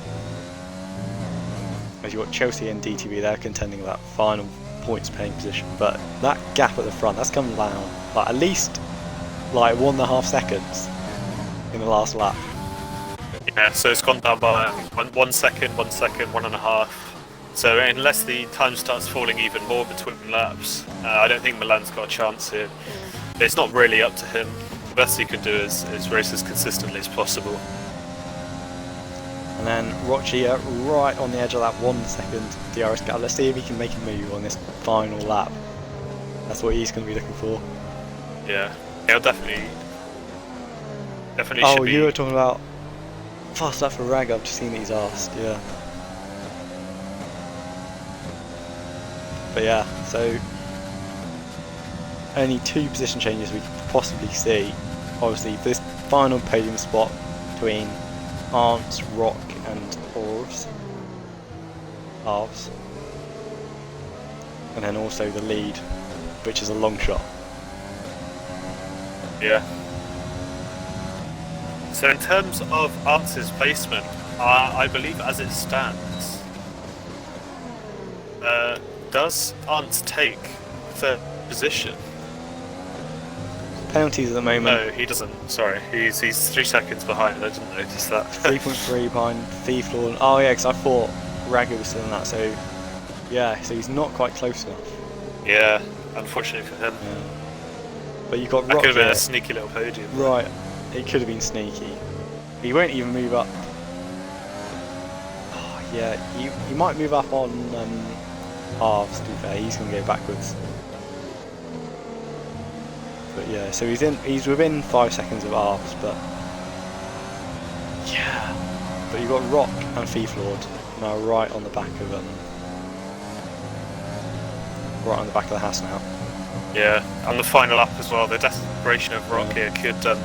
Speaker 1: As you got Chelsea and DTV, they're contending that final points paying position, but that gap at the front, that's come down like at least like 1.5 seconds in the last lap.
Speaker 2: Yeah, so it's gone down by 1 second, 1 second, 1.5. So unless the time starts falling even more between laps, I don't think Milan's got a chance here. It's not really up to him. The best he can do is race as consistently as possible.
Speaker 1: And then Rocci right on the edge of that 1 second DRS gap. Let's see if he can make a move on this final lap. That's what he's going to be looking for.
Speaker 2: Yeah, he'll definitely
Speaker 1: Oh,
Speaker 2: should be...
Speaker 1: you were talking about fast lap for Rag. I've just seen that he's asked. Yeah. But yeah, so only 2 position changes we could possibly see. Obviously, this final podium spot between Arndt, Rock and Arves. And then also the lead, which is a long shot.
Speaker 2: Yeah. So in terms of Arndt's placement, I believe as it stands, does Arndt take 3rd position?
Speaker 1: Penalties at the moment.
Speaker 2: No, he doesn't. Sorry, he's 3 seconds behind. I didn't notice that.
Speaker 1: 3.3 behind Thieflaw. Oh yeah, because I thought Raga was still in that. So yeah, so he's not quite close enough.
Speaker 2: Yeah, unfortunately for him.
Speaker 1: Yeah. But you got Rock.
Speaker 2: That could have been a sneaky little podium.
Speaker 1: Right, it could have been sneaky. He won't even move up. Oh, yeah, he might move up on Arves. To be fair, he's going to go backwards. But yeah, so he's within 5 seconds of Arves, but yeah. But you've got Rock and Thieflaw now right on the back of right on the back of the house now.
Speaker 2: Yeah, and the final lap as well. The desperation of Rock here could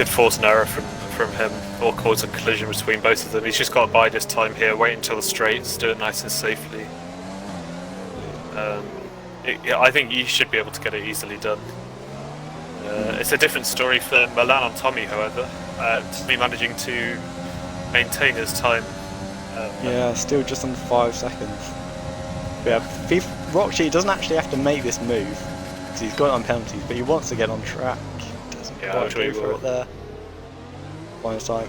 Speaker 2: force an error from him or cause a collision between both of them. He's just got to bide his time here, wait until the straights, do it nice and safely. I think he should be able to get it easily done. It's a different story for Milan and Tommy, however, to be managing to maintain his time.
Speaker 1: Yeah, still just under 5 seconds. Yeah, Rockshi doesn't actually have to make this move because he's got it on penalties, but he wants to get on track. Doesn't quite go for it there. Final time.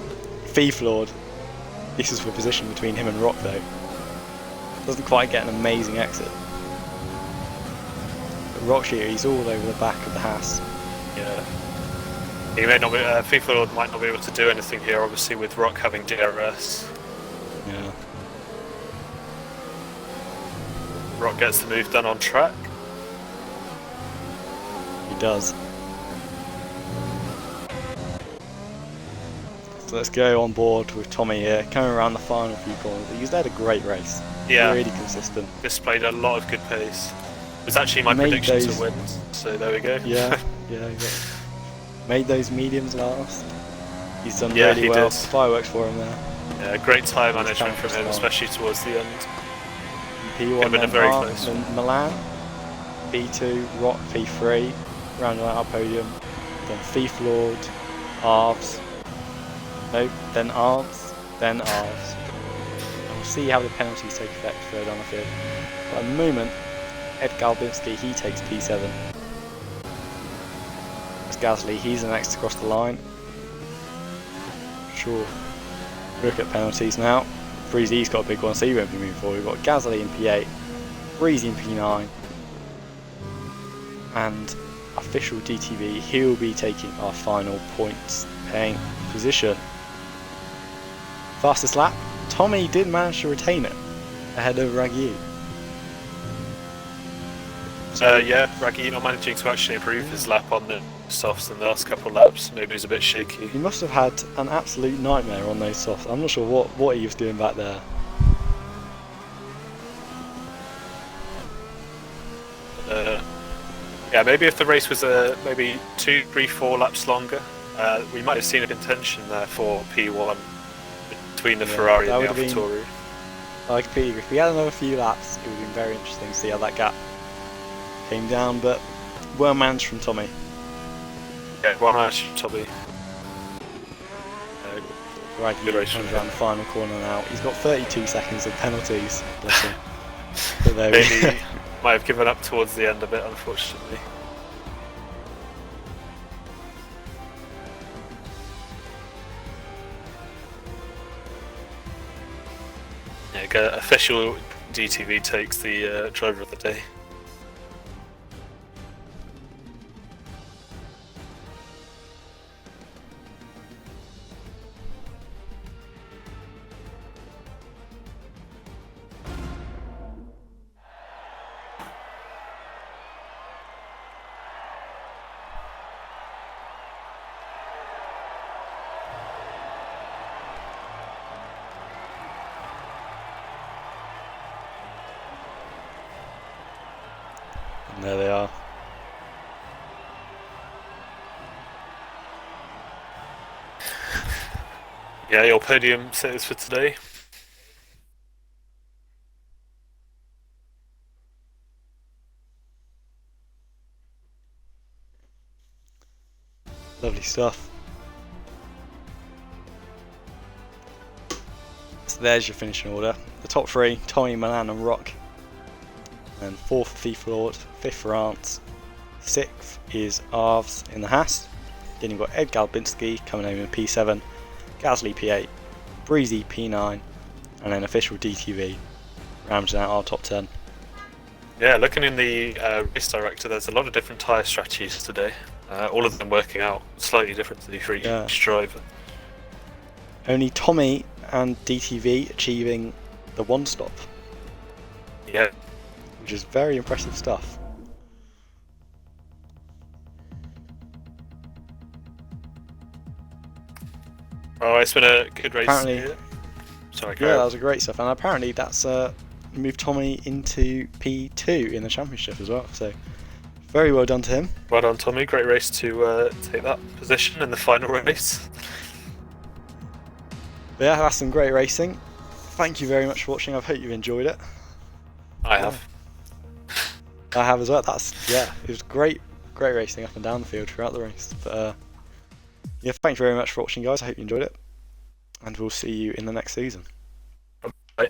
Speaker 1: Thief Lord. This is for position between him and Rock though. Doesn't quite get an amazing exit. But Rock Shooter, he's all over the back of the Haas.
Speaker 2: Yeah. He may not be, Thief Lord might not be able to do anything here, obviously, with Rock having DRS.
Speaker 1: Yeah.
Speaker 2: Rock gets the move done on track.
Speaker 1: He does. So let's go on board with Tommy here, coming around the final few corners. He's led a great race.
Speaker 2: Yeah.
Speaker 1: Really consistent.
Speaker 2: Displayed a lot of good pace. It was actually my prediction to win, so there we go.
Speaker 1: Yeah, yeah. Made those mediums last. He's done really well.
Speaker 2: Did.
Speaker 1: Fireworks for him there.
Speaker 2: Yeah, great time management from him, especially towards the end.
Speaker 1: P1 then
Speaker 2: very
Speaker 1: Hart,
Speaker 2: close.
Speaker 1: then Milan, P2, Rock, P3, rounding out our podium. Then Thief Lord, Arves. Nope, then Arves, then Arves. And we'll see how the penalties take effect further down the field. But at the moment, Ed Galbinski, he takes P7. It's Gasly, he's the next across the line. Sure. Look at penalties now. Breezy's got a big one, so he won't be moving forward. We've got Gasly in P8, Breezy in P9, and official DTV, he'll be taking our final points paying position. Fastest lap, Tommy did manage to retain it ahead of Ragyu.
Speaker 2: Yeah, Raggy not managing to actually improve his lap on the softs in the last couple of laps. Maybe he was a bit shaky.
Speaker 1: He must have had an absolute nightmare on those softs. I'm not sure what he was doing back there.
Speaker 2: Yeah, maybe if the race was maybe 2, 3, 4 laps longer, we might have seen a contention there for P1 between the Ferrari and the AlphaTauri.
Speaker 1: I completely agree. If we had another few laps, it would have been very interesting to see how that gap came down, but well managed from Tommy.
Speaker 2: Yeah, well managed from Tommy.
Speaker 1: Right, he comes around the final corner now. He's got 32 seconds of penalties. Bless him. But there
Speaker 2: Maybe might have given up towards the end of it, unfortunately. Yeah, official DTV takes the driver of the day.
Speaker 1: And there they are.
Speaker 2: Yeah, your podium sitters for today.
Speaker 1: Lovely stuff. So there's your finishing order. The top three, Tommy, Milan and Rock. And fourth for Thief Lord, fifth for Arndt, sixth is Arves in the Haas. Then you've got Ed Galbinski coming home in P7, Gasly P8, Breezy P9, and then official DTV rounding out our top 10.
Speaker 2: Yeah, looking in the race director, there's a lot of different tyre strategies today. All of them working out slightly differently for each driver.
Speaker 1: Only Tommy and DTV achieving the one stop.
Speaker 2: Yeah.
Speaker 1: Which is very impressive stuff.
Speaker 2: Oh, it's been a good race.
Speaker 1: Apparently,
Speaker 2: sorry,
Speaker 1: yeah, that was a great stuff, and apparently that's moved Tommy into P2 in the championship as well. So very well done to him.
Speaker 2: Well done, Tommy. Great race to take that position in the final race.
Speaker 1: But yeah, that's some great racing. Thank you very much for watching. I hope you've enjoyed it.
Speaker 2: I have.
Speaker 1: I have as well. It was great racing up and down the field throughout the race. But yeah, thank you very much for watching, guys. I hope you enjoyed it, and we'll see you in the next season.
Speaker 2: Bye.